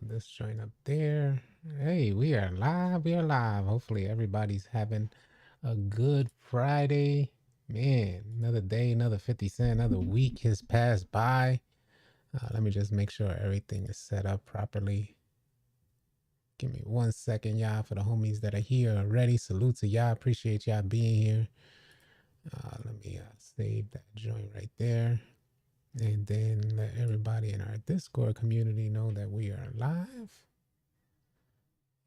this joint up there. Hey, we are live. We are live. Hopefully, everybody's having a good Friday. Man, another day, another 50 cent, another week has passed by. Let me just make sure everything is set up properly. Give me 1 second, y'all, for the homies that are here already. Salute to y'all. Appreciate y'all being here. Let me save that joint right there. And then let everybody in our Discord community know that we are live.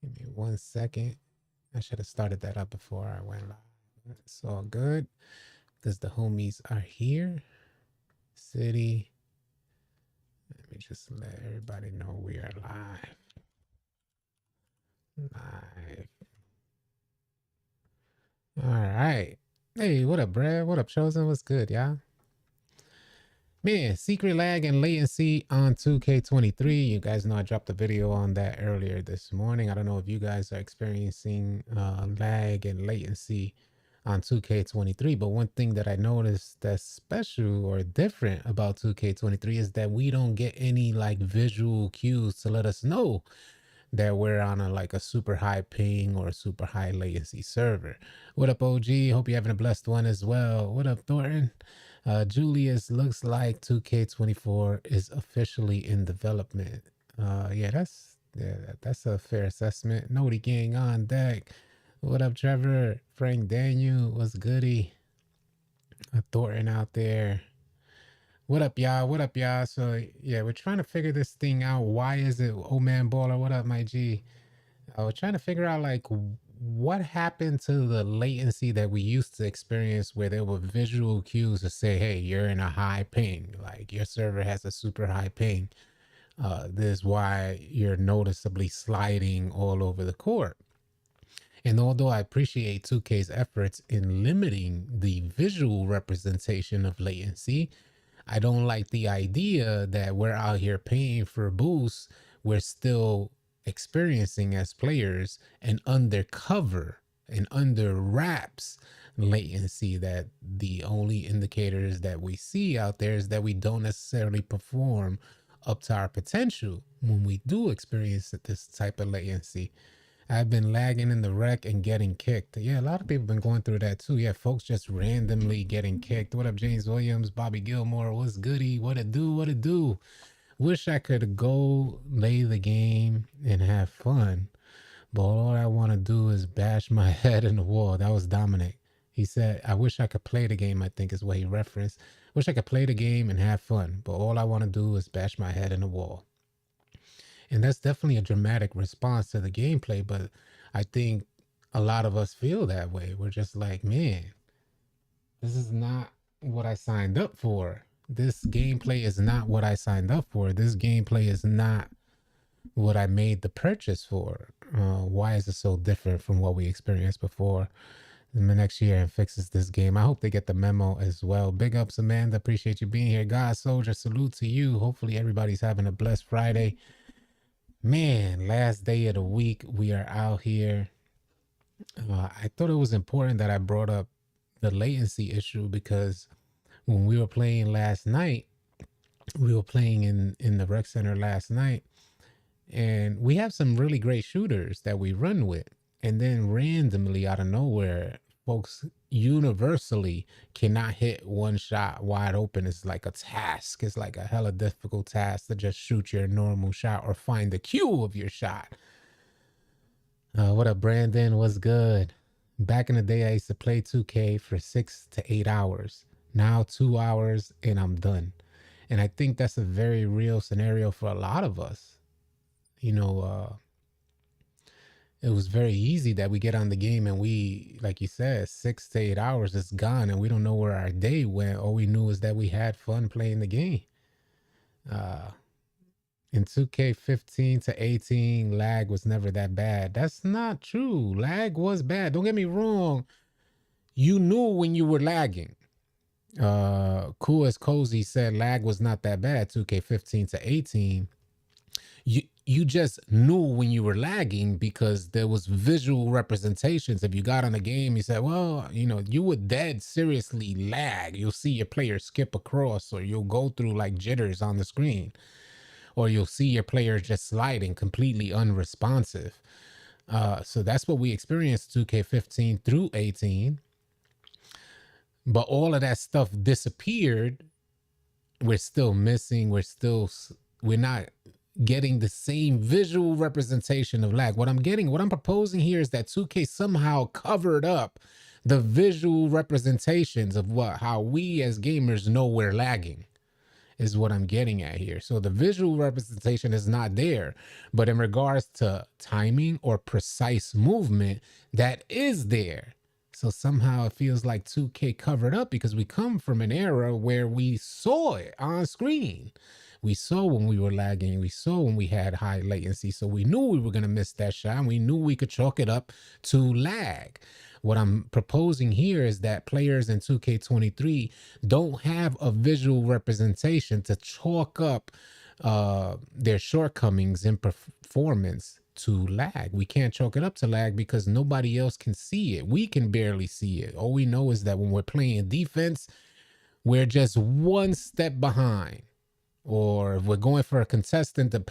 Give me 1 second. I should have started that up before I went live. It's all good because the homies are here. City. Let me just let everybody know we are live. Live. All right. Hey, what up, Brad? What up, Chosen? What's good, y'all? Man, secret lag and latency on 2K23. You guys know I dropped a video on that earlier this morning. I don't know if you guys are experiencing lag and latency on 2K23, but one thing that I noticed that's special or different about 2K23 is that we don't get any like visual cues to let us know that we're on a super high ping or a super high latency server. What up, OG? Hope you're having a blessed one as well. What up, Thornton? Julius, looks like 2K24 is officially in development. Yeah, that's a fair assessment. Noti gang on deck. What up, Trevor? Frank Daniel, what's goody? Thornton out there. What up, y'all? What up, y'all? So yeah, we're trying to figure this thing out. Why is it? Oh man, baller. What up, my G? I was trying to figure out like what happened to the latency that we used to experience where there were visual cues to say, hey, you're in a high ping, like your server has a super high ping. This is why you're noticeably sliding all over the court. And although I appreciate 2K's efforts in limiting the visual representation of latency, I don't like the idea that we're out here paying for boosts. We're still experiencing as players an undercover and under wraps latency that the only indicators that we see out there is that we don't necessarily perform up to our potential when we do experience this type of latency. I've been lagging in the rec and getting kicked. Yeah, a lot of people been going through that too. Yeah, folks just randomly getting kicked. What up, James Williams, Bobby Gilmore? What's goody? What it do? What it do? Wish I could go lay the game and have fun, but all I want to do is bash my head in the wall. That was Dominic. He said, I wish I could play the game, I think is what he referenced. Wish I could play the game and have fun, but all I want to do is bash my head in the wall. And that's definitely a dramatic response to the gameplay, but I think a lot of us feel that way. We're just like, man, this is not what I signed up for. This gameplay is not what I signed up for. This gameplay is not what I made the purchase for. Why is it so different from what we experienced before? In the next year and fixes this game. I hope they get the memo as well. Big ups, Amanda. Appreciate you being here. God Soldier, salute to you. Hopefully everybody's having a blessed Friday. Man, last day of the week, we are out here. I thought it was important that I brought up the latency issue because when we were playing last night, we were playing in the rec center last night, and we have some really great shooters that we run with. And then randomly out of nowhere, folks universally cannot hit one shot wide open. It's like a task. It's like a hella difficult task to just shoot your normal shot or find the cue of your shot. What up, Brandon? What's good? Back in the day, I used to play 2K for 6 to 8 hours. Now 2 hours and I'm done. And I think that's a very real scenario for a lot of us. You know, it was very easy that we get on the game and we, like you said, 6 to 8 hours is gone and we don't know where our day went. All we knew is that we had fun playing the game. In 2K15 to 18, lag was never that bad. That's not true. Lag was bad. Don't get me wrong. You knew when you were lagging. Cool as Cozy said lag was not that bad, 2K15 to 18. You just knew when you were lagging because there was visual representations. If you got on the game, you said, well, you know, you would dead seriously lag. You'll see your player skip across or you'll go through like jitters on the screen. or you'll see your players just sliding completely unresponsive. So that's what we experienced 2K15 through 18. But all of that stuff disappeared. We're still missing. We're not getting the same visual representation of lag. What I'm proposing here is that 2K somehow covered up the visual representations of how we as gamers know we're lagging, is what I'm getting at here. So the visual representation is not there, but in regards to timing or precise movement, that is there. So somehow it feels like 2K covered up, because we come from an era where we saw it on screen. We saw when we were lagging. We saw when we had high latency. So we knew we were going to miss that shot. And we knew we could chalk it up to lag. What I'm proposing here is that players in 2K23 don't have a visual representation to chalk up their shortcomings in performance to lag. We can't chalk it up to lag because nobody else can see it. We can barely see it. All we know is that when we're playing defense, we're just one step behind. Or if we're going for a contest into the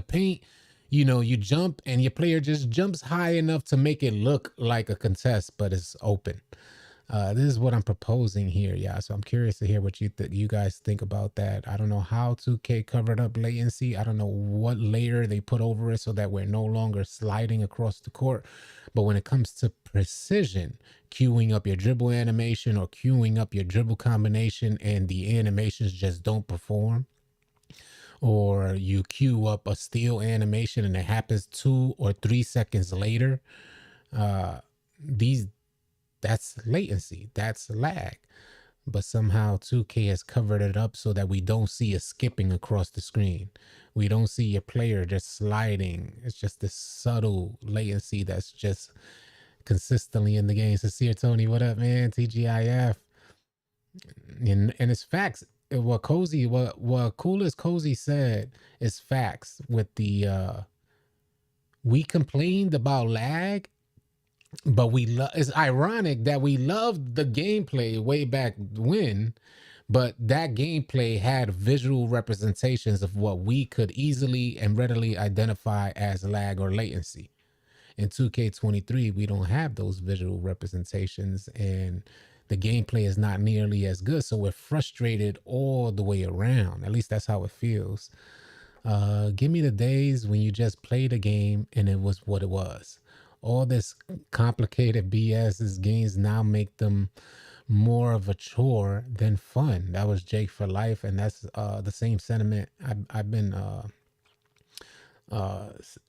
paint, you jump and your player just jumps high enough to make it look like a contest, but it's open. This is what I'm proposing here, yeah. So I'm curious to hear what you guys think about that. I don't know how 2K covered up latency. I don't know what layer they put over it so that we're no longer sliding across the court. But when it comes to precision, queuing up your dribble animation or queuing up your dribble combination and the animations just don't perform, or you queue up a steal animation and it happens 2 or 3 seconds later, that's latency, that's lag. But somehow 2K has covered it up so that we don't see a skipping across the screen. We don't see a player just sliding. It's just this subtle latency that's just consistently in the game. Sincere Tony, what up, man? TGIF. And it's facts. What Coolest Cozy said is facts with the we complained about lag, but it's ironic that we loved the gameplay way back when, but that gameplay had visual representations of what we could easily and readily identify as lag or latency. In 2K23, we don't have those visual representations, and the gameplay is not nearly as good. So we're frustrated all the way around. At least that's how it feels. Give me the days when you just played a game and it was what it was. All this complicated BS games now make them more of a chore than fun. That was Jake for life, and that's the same sentiment. I've been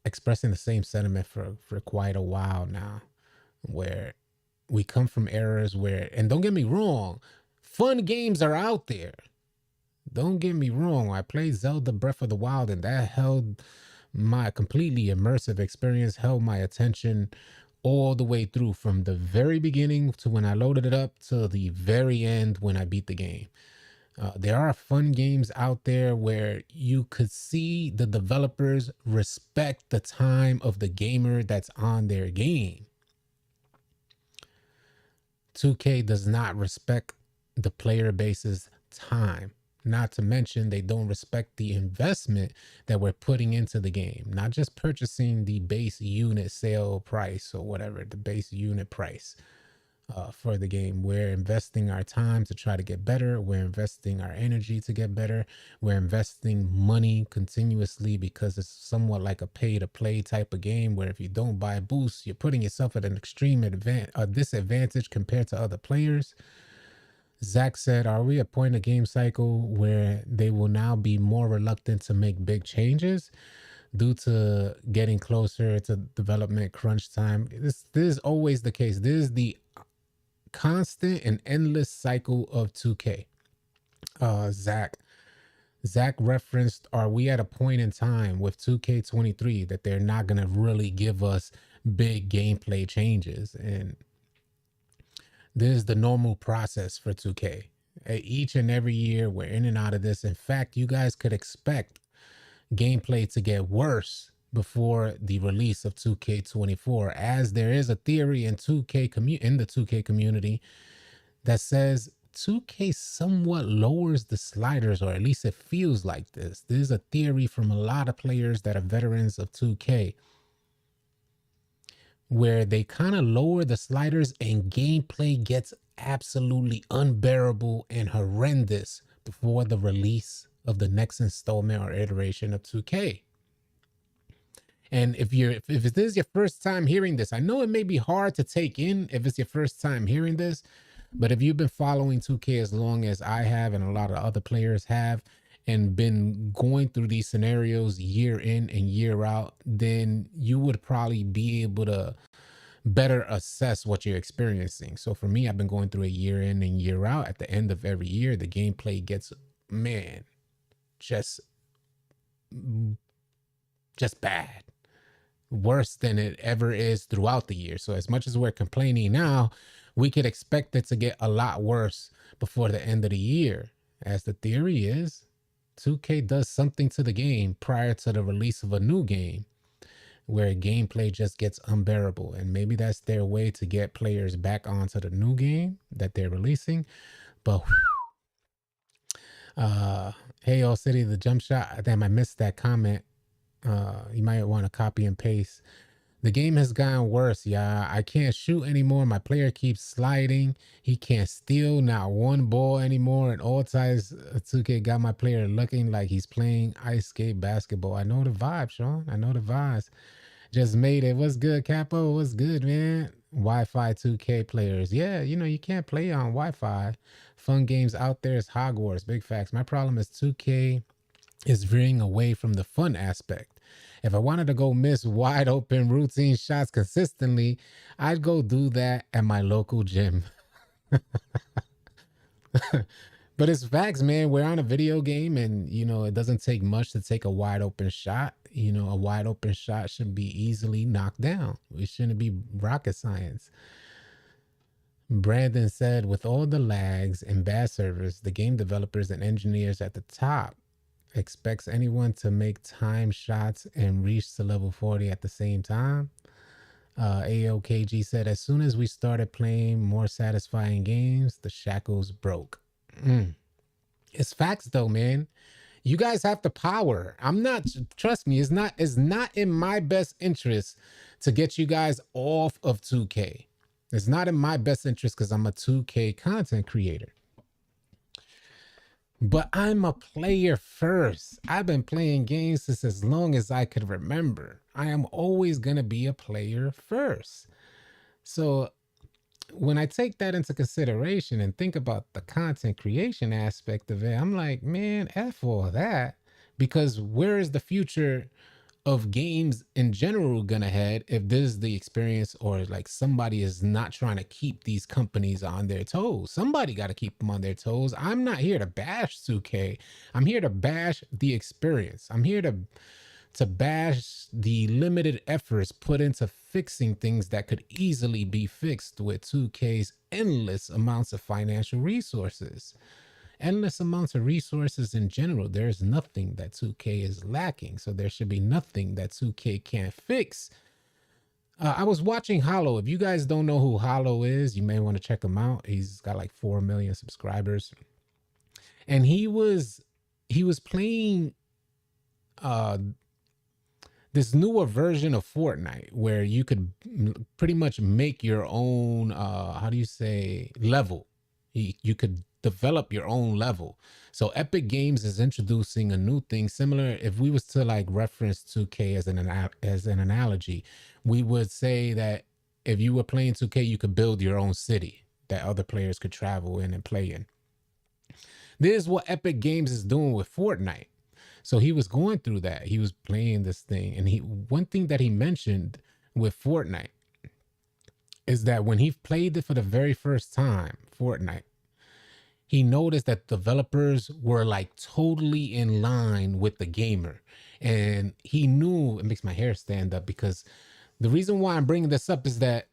expressing the same sentiment for quite a while now, where we come from eras where, and don't get me wrong, fun games are out there. Don't get me wrong. I played Zelda Breath of the Wild, and that held my completely immersive experience, held my attention all the way through, from the very beginning to when I loaded it up to the very end when I beat the game. There are fun games out there where you could see the developers respect the time of the gamer that's on their game. 2K does not respect the player base's time. Not to mention, they don't respect the investment that we're putting into the game. Not just purchasing the base unit sale price or whatever, the base unit price for the game. We're investing our time to try to get better. We're investing our energy to get better. We're investing money continuously because it's somewhat like a pay-to-play type of game, where if you don't buy boosts, you're putting yourself at an extreme disadvantage compared to other players. Zach said, are we at a point in the game cycle where they will now be more reluctant to make big changes due to getting closer to development crunch time? This is always the case. This is the constant and endless cycle of 2K. Zach referenced, are we at a point in time with 2K23 that they're not going to really give us big gameplay changes? And this is the normal process for 2K. Each and every year, we're in and out of this. In fact, you guys could expect gameplay to get worse before the release of 2K24, as there is a theory in the 2K community that says 2K somewhat lowers the sliders, or at least it feels like this. This is a theory from a lot of players that are veterans of 2K, where they kind of lower the sliders and gameplay gets absolutely unbearable and horrendous before the release of the next installment or iteration of 2K. And if this is your first time hearing this, I know it may be hard to take in if it's your first time hearing this, but if you've been following 2K as long as I have and a lot of other players have, and been going through these scenarios year in and year out, then you would probably be able to better assess what you're experiencing. So for me, I've been going through a year in and year out. At the end of every year, the gameplay gets, man, just bad, worse than it ever is throughout the year. So as much as we're complaining now, we could expect it to get a lot worse before the end of the year. As the theory is, 2K does something to the game prior to the release of a new game where gameplay just gets unbearable. And maybe that's their way to get players back onto the new game that they're releasing. But hey, all city, the jump shot. Damn, I missed that comment. You might want to copy and paste. The game has gotten worse, y'all. I can't shoot anymore. My player keeps sliding. He can't steal not one ball anymore. And all times, 2K got my player looking like he's playing ice skate basketball. I know the vibe, Sean. I know the vibes. Just made it. What's good, Capo? What's good, man? Wi-Fi 2K players. Yeah, you can't play on Wi-Fi. Fun games out there is Hogwarts. Big facts. My problem is 2K is veering away from the fun aspect. If I wanted to go miss wide open routine shots consistently, I'd go do that at my local gym. But it's facts, man. We're on a video game and, it doesn't take much to take a wide open shot. A wide open shot should be easily knocked down. It shouldn't be rocket science. Brandon said, with all the lags and bad servers, the game developers and engineers at the top expects anyone to make time shots and reach to level 40 at the same time. AOKG said, as soon as we started playing more satisfying games, the shackles broke. It's facts though, man. You guys have the power. Trust me, it's not in my best interest to get you guys off of 2K. It's not in my best interest because I'm a 2K content creator. But I'm a player first. I've been playing games since as long as I could remember. I am always going to be a player first. So when I take that into consideration and think about the content creation aspect of it, I'm like, man, F all that. Because where is the future of games in general gonna head if this is the experience, or like somebody is not trying to keep these companies on their toes? Somebody got to keep them on their toes. I'm not here to bash 2K. I'm here to bash the experience. I'm here to bash the limited efforts put into fixing things that could easily be fixed with 2K's endless amounts of financial resources. Endless amounts of resources in general. There's nothing that 2K is lacking, so there should be nothing that 2K can't fix. I was watching Hollow. If you guys don't know who Hollow is, you may want to check him out. He's got like 4 million subscribers, and he was playing this newer version of Fortnite where you could pretty much make your own level. You could develop your own level. So Epic Games is introducing a new thing similar. If we was to like reference 2K as an analogy, we would say that if you were playing 2K, you could build your own city that other players could travel in and play in. This is what Epic Games is doing with Fortnite. So he was going through that. He was playing this thing, and one thing that he mentioned with Fortnite is that when he played it for the very first time, Fortnite, he noticed that developers were like totally in line with the gamer. And he knew, it makes my hair stand up, because the reason why I'm bringing this up is that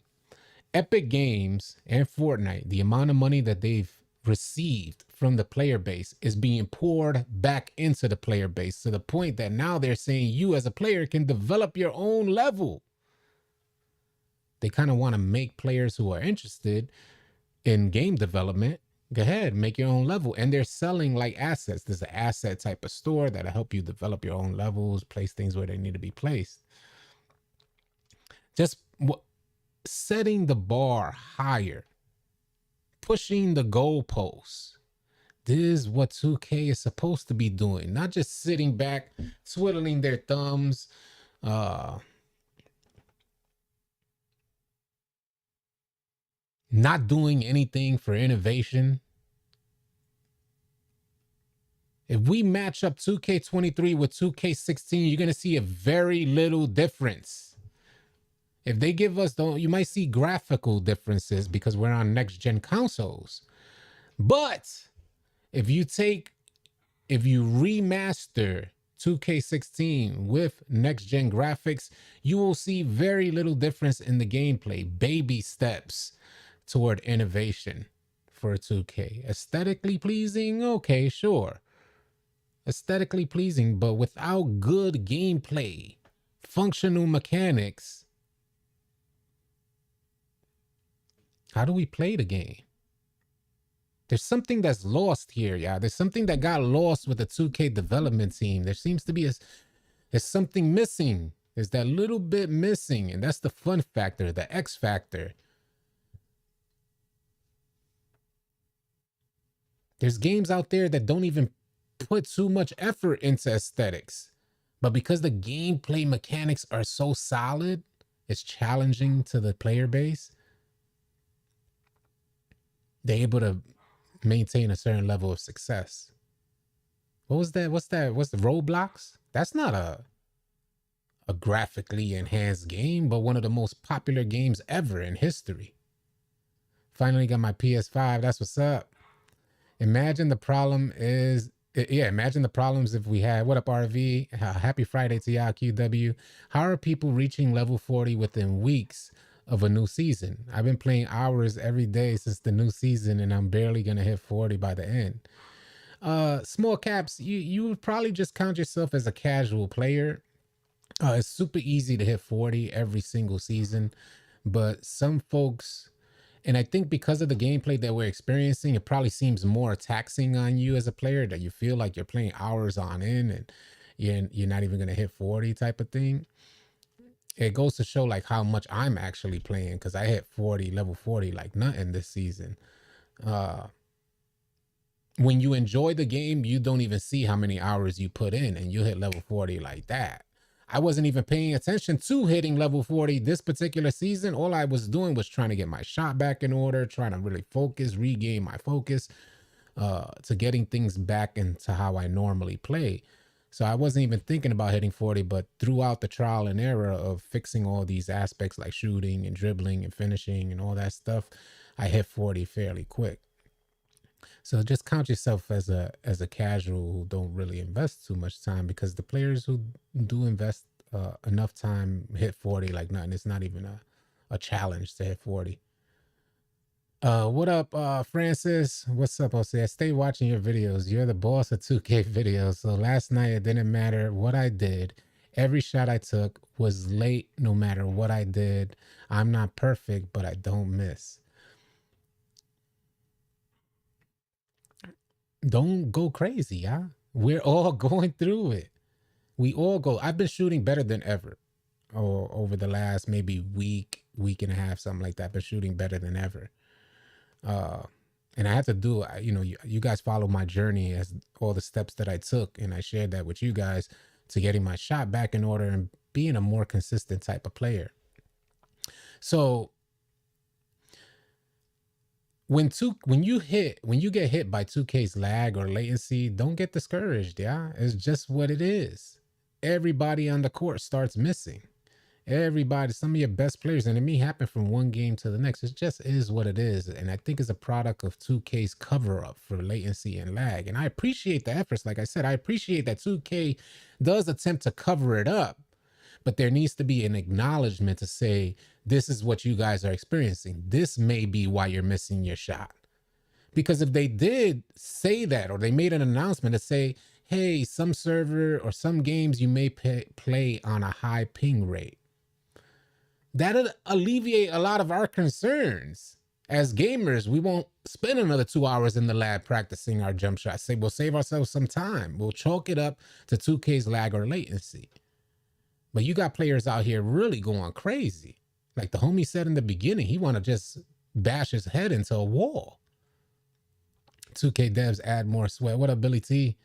Epic Games and Fortnite, the amount of money that they've received from the player base is being poured back into the player base, to the point that now they're saying you as a player can develop your own level. They kind of want to make players who are interested in game development Go ahead, make your own level. And they're selling like assets. There's an asset type of store that'll help you develop your own levels, place things where they need to be placed. Just setting the bar higher, pushing the goalposts. This is what 2K is supposed to be doing, not just sitting back, twiddling their thumbs, uh, not doing anything for innovation. If we match up 2K23 with 2K16, you're going to see a very little difference. If they give us, though, you might see graphical differences because we're on next gen consoles. But if you remaster 2K16 with next gen graphics, you will see very little difference in the gameplay. Baby steps toward innovation for 2K. Aesthetically pleasing, okay, sure. Aesthetically pleasing, but without good gameplay, functional mechanics, how do we play the game? There's something that's lost here, yeah. There's something that got lost with the 2K development team. There seems to be there's something missing. There's that little bit missing, and that's the fun factor, the X factor. There's games out there that don't even put too much effort into aesthetics. But because the gameplay mechanics are so solid, it's challenging to the player base. They're able to maintain a certain level of success. What was that? What's the Roblox? That's not a graphically enhanced game, but one of the most popular games ever in history. Finally got my PS5. That's what's up. Imagine the problem is, yeah, imagine the problems if we had, what up, RV? Happy Friday to y'all, QW. How are people reaching level 40 within weeks of a new season? I've been playing hours every day since the new season, and I'm barely going to hit 40 by the end. Small caps, you would probably just count yourself as a casual player. It's super easy to hit 40 every single season, but some folks, and I think because of the gameplay that we're experiencing, it probably seems more taxing on you as a player, that you feel like you're playing hours on end and you're not even going to hit 40 type of thing. It goes to show like how much I'm actually playing, because I hit 40, level 40 like nothing this season. When you enjoy the game, you don't even see how many hours you put in, and you hit level 40 like that. I wasn't even paying attention to hitting level 40 this particular season. All I was doing was trying to get my shot back in order, trying to really focus, regain my focus, to getting things back into how I normally play. So I wasn't even thinking about hitting 40, but throughout the trial and error of fixing all these aspects like shooting and dribbling and finishing and all that stuff, I hit 40 fairly quick. So just count yourself as a casual who don't really invest too much time, because the players who do invest enough time hit 40 like nothing. It's not even a challenge to hit 40. What up, Francis? What's up, Jose? I stay watching your videos. You're the boss of 2K videos. So last night it didn't matter what I did. Every shot I took was late no matter what I did. I'm not perfect, but I don't miss. Don't go crazy, yeah? We're all going through it. We all go. I've been shooting better than ever. Or over the last maybe week and a half, something like that. I've been shooting better than ever. And I have to do, you guys follow my journey as all the steps that I took, and I shared that with you guys to getting my shot back in order and being a more consistent type of player. So when you get hit by 2K's lag or latency, don't get discouraged. Yeah, it's just what it is. Everybody on the court starts missing. Everybody, some of your best players, and it may happen from one game to the next. It just is what it is. And I think it's a product of 2K's cover up for latency and lag. And I appreciate the efforts. Like I said, I appreciate that 2K does attempt to cover it up, but there needs to be an acknowledgement to say, this is what you guys are experiencing. This may be why you're missing your shot. Because if they did say that, or they made an announcement to say, hey, some server or some games you may play on a high ping rate, that'll alleviate a lot of our concerns. As gamers, we won't spend another 2 hours in the lab practicing our jump shots. Say we'll save ourselves some time. We'll chalk it up to 2K's lag or latency. But you got players out here really going crazy. Like the homie said in the beginning, he want to just bash his head into a wall. 2K devs add more sweat. What up, Billy T?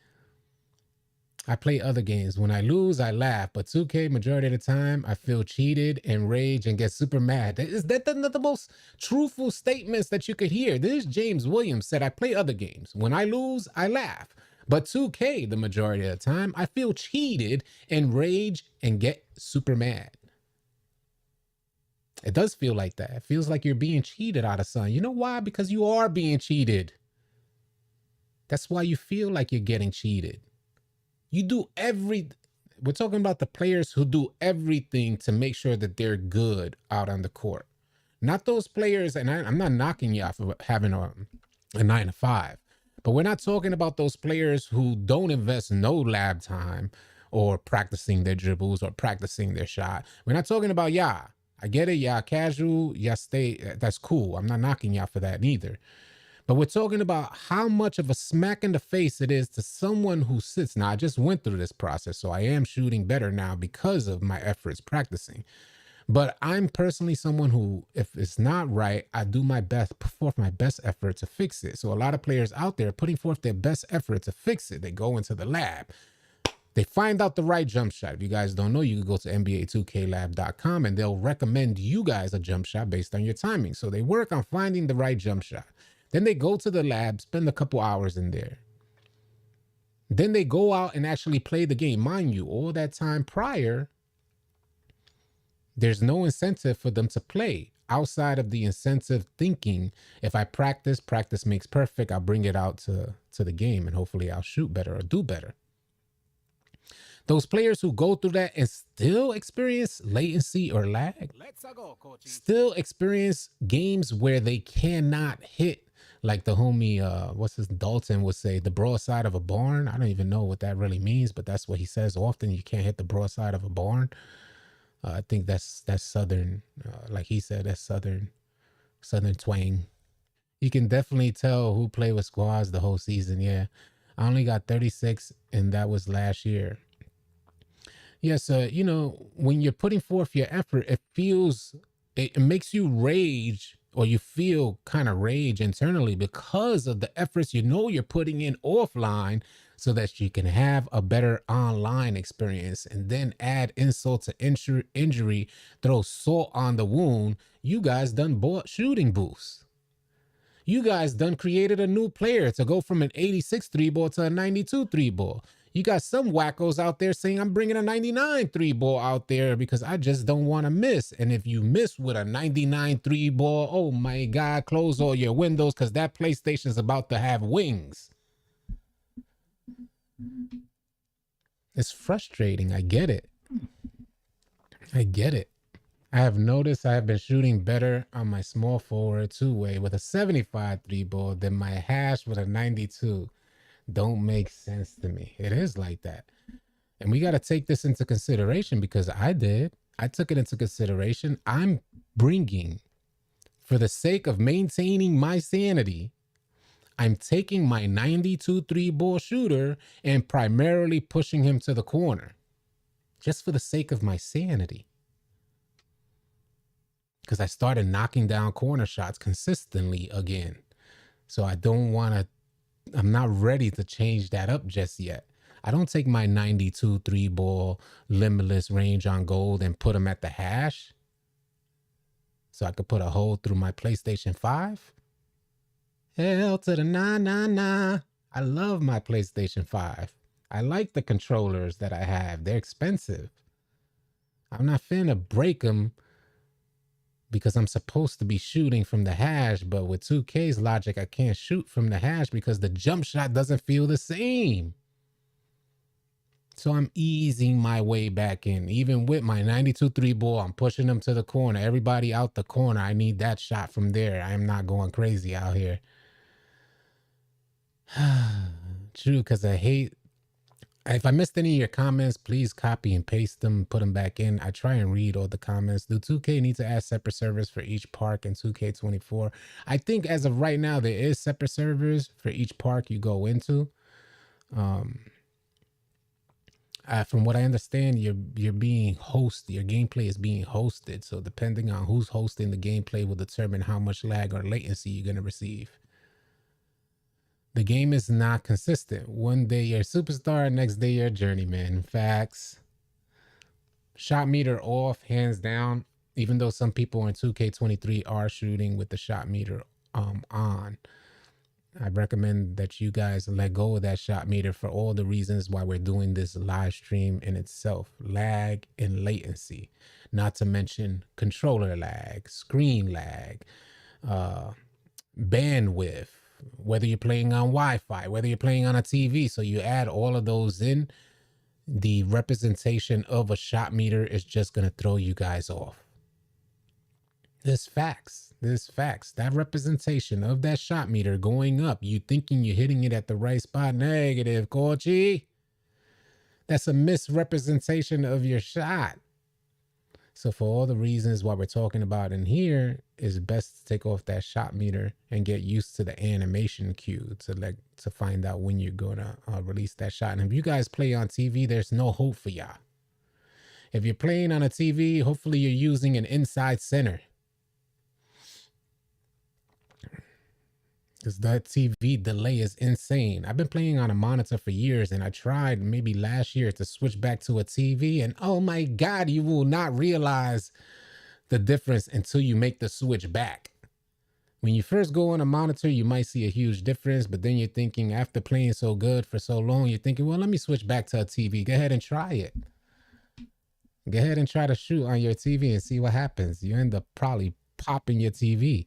I play other games. When I lose, I laugh. But 2K, majority of the time, I feel cheated, enraged, and get super mad. Is that the most truthful statements that you could hear? This James Williams said, I play other games. When I lose, I laugh. But 2K, the majority of the time, I feel cheated, enraged, and get super mad. It does feel like that. It feels like you're being cheated out of something. You know why? Because you are being cheated. That's why you feel like you're getting cheated. You do we're talking about the players who do everything to make sure that they're good out on the court. Not those players, and I'm not knocking you for having a 9 to 5, but we're not talking about those players who don't invest no lab time or practicing their dribbles or practicing their shot. We're not talking about I get it, casual, stay, that's cool. I'm not knocking y'all for that neither. But we're talking about how much of a smack in the face it is to someone who sits. Now, I just went through this process, so I am shooting better now because of my efforts practicing. But I'm personally someone who, if it's not right, I do my best, put forth my best effort to fix it. So a lot of players out there putting forth their best effort to fix it. They go into the lab. They find out the right jump shot. If you guys don't know, you can go to NBA2KLab.com and they'll recommend you guys a jump shot based on your timing. So they work on finding the right jump shot. Then they go to the lab, spend a couple hours in there. Then they go out and actually play the game. Mind you, all that time prior, there's no incentive for them to play outside of the incentive thinking, if I practice makes perfect, I'll bring it out to the game and hopefully I'll shoot better or do better. Those players who go through that and still experience latency or lag, still experience games where they cannot hit, like the homie, Dalton would say, the broadside of a barn. I don't even know what that really means, but that's what he says often. You can't hit the broadside of a barn. I think that's Southern, like he said, that's Southern twang. You can definitely tell who played with squads the whole season. Yeah, I only got 36, and that was last year. Yes, when you're putting forth your effort, it makes you rage, or you feel kind of rage internally because of the efforts you're putting in offline so that you can have a better online experience, and then add insult to injury, throw salt on the wound. You guys done bought shooting boosts. You guys done created a new player to go from an 86 3 ball to a 92 3 ball. You got some wackos out there saying, I'm bringing a 99 3 ball out there because I just don't want to miss. And if you miss with a 99 3 ball, oh my God, close all your windows because that PlayStation's about to have wings. It's frustrating. I get it. I have noticed I have been shooting better on my small forward two-way with a 75 3 ball than my hash with a 92. Don't make sense to me. It is like that. And we got to take this into consideration because I took it into consideration. I'm bringing, for the sake of maintaining my sanity, I'm taking my 92 3 ball shooter and primarily pushing him to the corner just for the sake of my sanity. Because I started knocking down corner shots consistently again. So I'm not ready to change that up just yet. I don't take my 92 3 ball limitless range on gold and put them at the hash so I could put a hole through my PlayStation 5. Hell to the nah. I love my PlayStation 5. I like the controllers that I have. They're expensive. I'm not finna break them because I'm supposed to be shooting from the hash, but with 2K's logic, I can't shoot from the hash because the jump shot doesn't feel the same. So I'm easing my way back in. Even with my 92 3 ball, I'm pushing them to the corner. Everybody out the corner, I need that shot from there. I am not going crazy out here. True, because I If I missed any of your comments, please copy and paste them, put them back in. I try and read all the comments. Do 2K need to add separate servers for each park in 2K24? I think as of right now, there is separate servers for each park you go into. From what I understand, you're being hosted. Your gameplay is being hosted. So depending on who's hosting the gameplay will determine how much lag or latency you're gonna receive. The game is not consistent. One day you're a superstar, next day you're a journeyman. Facts. Shot meter off, hands down. Even though some people in 2K23 are shooting with the shot meter on, I recommend that you guys let go of that shot meter for all the reasons why we're doing this live stream in itself. Lag and latency, not to mention controller lag, screen lag, bandwidth, whether you're playing on Wi-Fi, whether you're playing on a TV. So you add all of those in, the representation of a shot meter is just going to throw you guys off. There's facts. There's facts. That representation of that shot meter going up, you thinking you're hitting it at the right spot. Negative, Kochi. That's a misrepresentation of your shot. So for all the reasons why we're talking about in here, it's best to take off that shot meter and get used to the animation cue to find out when you're gonna release that shot. And if you guys play on TV, there's no hope for y'all. If you're playing on a TV, hopefully you're using an inside center, because that TV delay is insane. I've been playing on a monitor for years, and I tried maybe last year to switch back to a TV, and oh my God, you will not realize the difference until you make the switch back. When you first go on a monitor, you might see a huge difference, but then you're thinking, after playing so good for so long, you're thinking, well, let me switch back to a TV. Go ahead and try it. Go ahead and try to shoot on your TV and see what happens. You end up probably popping your TV.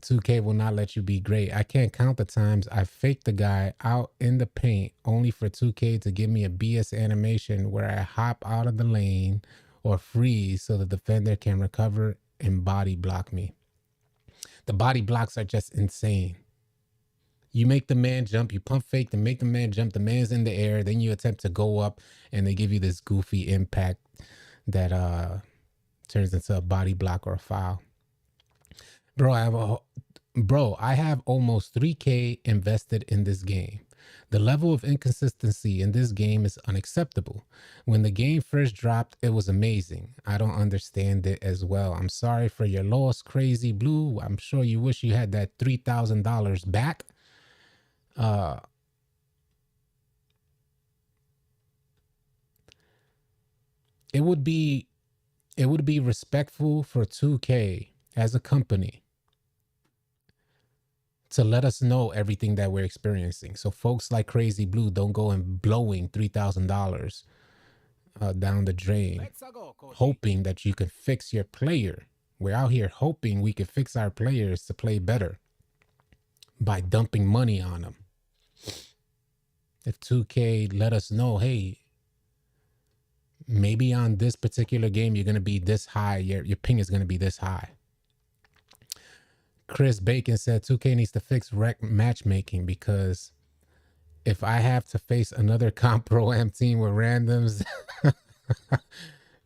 2K will not let you be great. I can't count the times I faked the guy out in the paint only for 2K to give me a BS animation where I hop out of the lane or freeze so the defender can recover and body block me. The body blocks are just insane. You make the man jump, you pump fake to make the man jump, the man's in the air, then you attempt to go up and they give you this goofy impact that turns into a body block or a foul. Bro, I have almost 3K invested in this game. The level of inconsistency in this game is unacceptable. When the game first dropped, it was amazing. I don't understand it as well. I'm sorry for your loss, Crazy Blue. I'm sure you wish you had that $3,000 back. It would be respectful for 2K as a company to let us know everything that we're experiencing. So folks like Crazy Blue don't go and blowing $3,000 down the drain, hoping that you can fix your player. We're out here hoping we can fix our players to play better by dumping money on them. If 2K let us know, hey, maybe on this particular game, you're going to be this high. Your ping is going to be this high. Chris Bacon said 2K needs to fix rec matchmaking, because if I have to face another Comp Pro M team with randoms,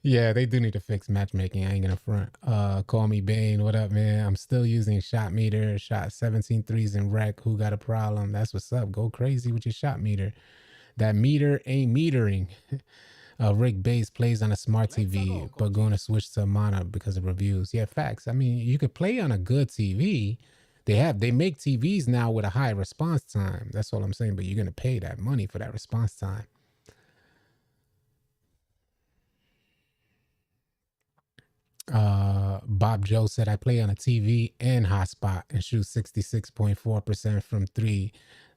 yeah, they do need to fix matchmaking. I ain't gonna front. Call me Bane. What up, man? I'm still using shot meter, shot 17 threes in rec. Who got a problem? That's what's up. Go crazy with your shot meter. That meter ain't metering. Rick Bass plays on a smart TV, but going to switch to a monitor because of reviews. Yeah, facts. I mean, you could play on a good TV. They make TVs now with a high response time. That's all I'm saying. But you're gonna pay that money for that response time. Bob Joe said, I play on a TV and hotspot and shoot 66.4% from 3,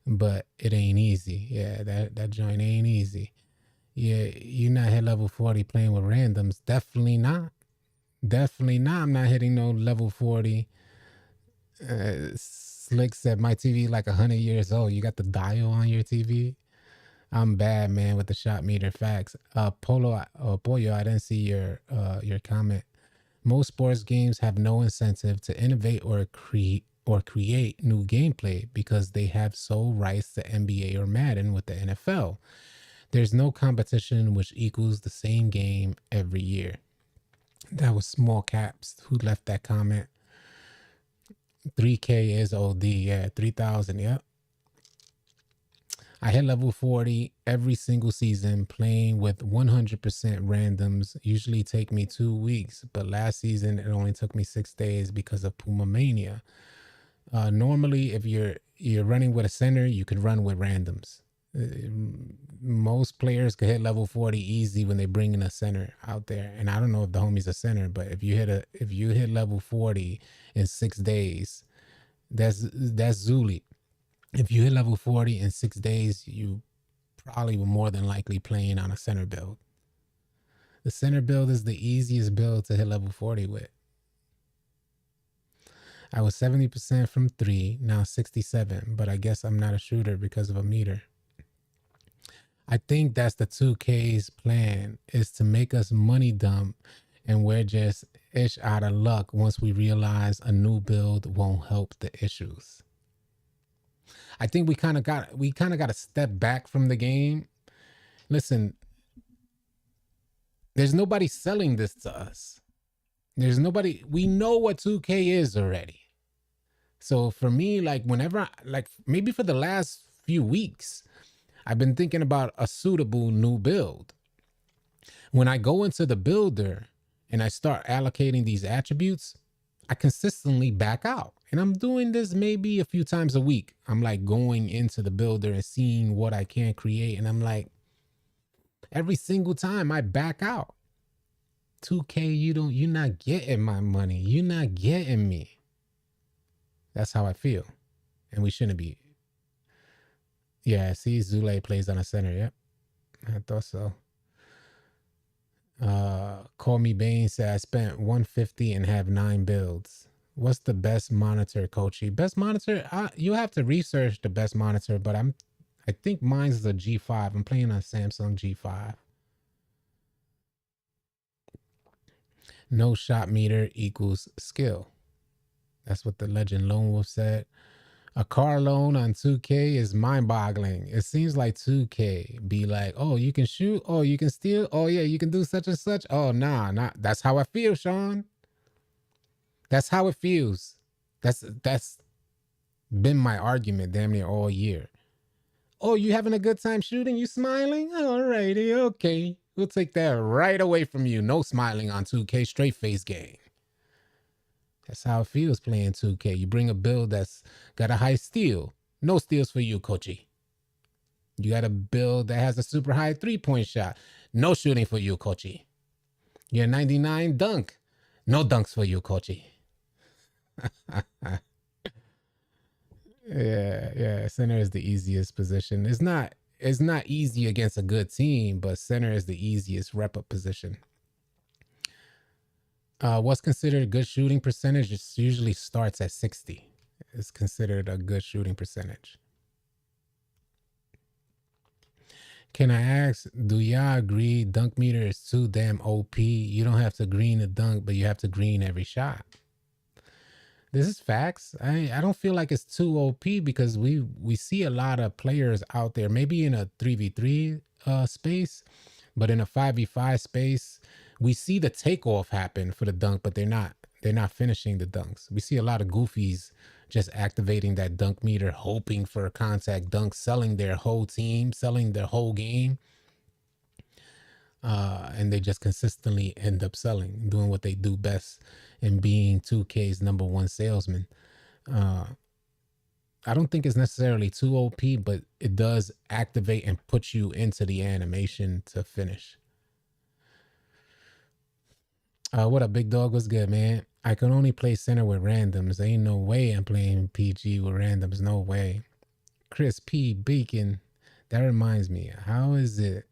but it ain't easy. Yeah, that joint ain't easy. Yeah, you're not hit level 40 playing with randoms. Definitely not. Definitely not. I'm not hitting no level 40. Slick said, my TV like 100 years old. You got the dial on your TV? I'm bad, man, with the shot meter. Facts. Pollo, I didn't see your comment. Most sports games have no incentive to innovate or or create new gameplay because they have sole rights to NBA or Madden with the NFL. There's no competition which equals the same game every year. That was Small Caps who left that comment. 3K is OD. Yeah, 3,000. Yep. I hit level 40 every single season playing with 100% randoms. Usually take me 2 weeks, but last season it only took me 6 days because of Puma Mania. Normally, if you're running with a center, you can run with randoms. Most players could hit level 40 easy when they bring in a center out there. And I don't know if the homie's a center, but if you hit level 40 in 6 days, that's Zuli. If you hit level 40 in 6 days, you probably were more than likely playing on a center build. The center build is the easiest build to hit level 40 with. I was 70% from 3, now 67, but I guess I'm not a shooter because of a meter. I think that's the 2K's plan, is to make us money dump, and we're just ish out of luck once we realize a new build won't help the issues. I think we kind of got to step back from the game. Listen, there's nobody selling this to us. There's nobody. We know what 2K is already. So for me, like whenever, like maybe for the last few weeks, I've been thinking about a suitable new build. When I go into the builder and I start allocating these attributes, I consistently back out. And I'm doing this maybe a few times a week. I'm like going into the builder and seeing what I can create. And I'm like, every single time I back out. 2K, you're not getting my money. You're not getting me. That's how I feel. And we shouldn't be. Yeah, see, Zule plays on a center. Yep. I thought so. Call Me Bane said I spent 150 and have 9 builds. What's the best monitor, Coachy? Best monitor? You have to research the best monitor, but I think mine's a G5. I'm playing on Samsung G5. No shot meter equals skill. That's what the legend Lone Wolf said. A car loan on 2K is mind-boggling. It seems like 2K be like, oh, you can shoot, oh, you can steal, oh yeah, you can do such and such. Oh, nah. That's how I feel, Sean. That's how it feels. That's been my argument damn near all year. Oh, you having a good time shooting? You smiling? Alrighty, okay. We'll take that right away from you. No smiling on 2K, straight face game. That's how it feels playing 2K. You bring a build that's got a high steal. No steals for you, Coachy. You got a build that has a super high 3-point shot. No shooting for you, Coachy. You're 99 dunk. No dunks for you, Coachy. Yeah. Center is the easiest position. It's not easy against a good team, but center is the easiest rep-up position. What's considered a good shooting percentage? It usually starts at 60. It's considered a good shooting percentage. Can I ask, do y'all agree dunk meter is too damn OP? You don't have to green a dunk, but you have to green every shot. This is facts. I don't feel like it's too OP because we see a lot of players out there, maybe in a 3v3 space, but in a 5v5 space, we see the takeoff happen for the dunk, but they're not finishing the dunks. We see a lot of goofies just activating that dunk meter, hoping for a contact dunk, selling their whole team, selling their whole game. And they just consistently end up selling, doing what they do best and being 2K's #1 salesman. I don't think it's necessarily too OP, but it does activate and put you into the animation to finish. What up, big dog? What's good, man? I can only play center with randoms. Ain't no way I'm playing PG with randoms. No way. Chris P. Beacon. That reminds me. How is it?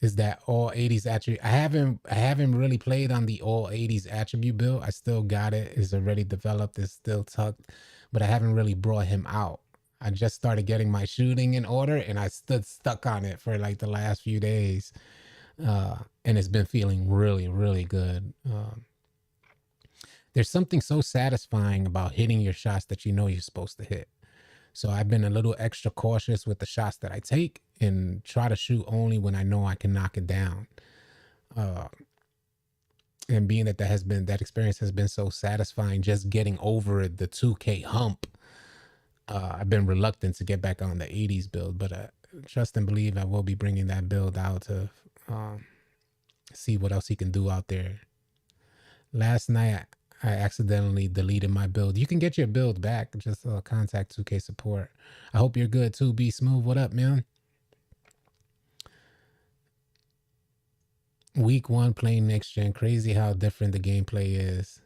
Is that all 80s attribute? I haven't really played on the all 80s attribute build. I still got it. It's already developed. It's still tucked, but I haven't really brought him out. I just started getting my shooting in order, and I stood stuck on it for like the last few days. And it's been feeling really, really good. There's something so satisfying about hitting your shots that you know you're supposed to hit. So I've been a little extra cautious with the shots that I take and try to shoot only when I know I can knock it down. Uh, and being that that experience has been so satisfying, just getting over the 2K hump, I've been reluctant to get back on the 80s build, but trust and believe I will be bringing that build out to see what else he can do out there. Last night, I accidentally deleted my build. You can get your build back. Just contact 2K support. I hope you're good too. Be smooth. What up, man? Week 1 playing next gen. Crazy how different the gameplay is.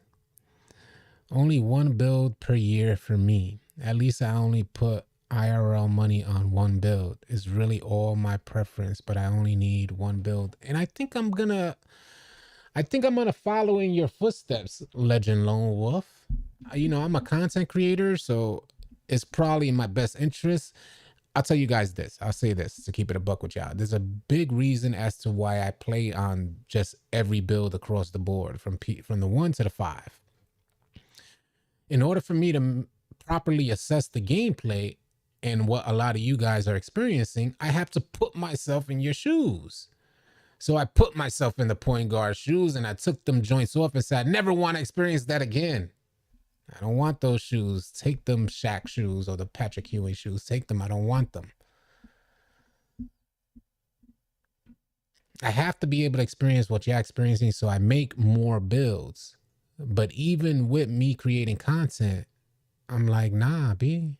Only one build per year for me. At least I only put IRL money on one build. It's really all my preference, but I only need one build. And I think I'm gonna follow in your footsteps, Legend Lone Wolf. You know, I'm a content creator, so it's probably in my best interest. I'll tell you guys this. I'll say this to keep it a buck with y'all. There's a big reason as to why I play on just every build across the board, from the 1 to the 5. In order for me to properly assess the gameplay and what a lot of you guys are experiencing, I have to put myself in your shoes. So I put myself in the point guard shoes and I took them joints off and said, I never want to experience that again. I don't want those shoes. Take them Shaq shoes or the Patrick Ewing shoes. Take them. I don't want them. I have to be able to experience what you're experiencing, so I make more builds. But even with me creating content, I'm like, nah, B.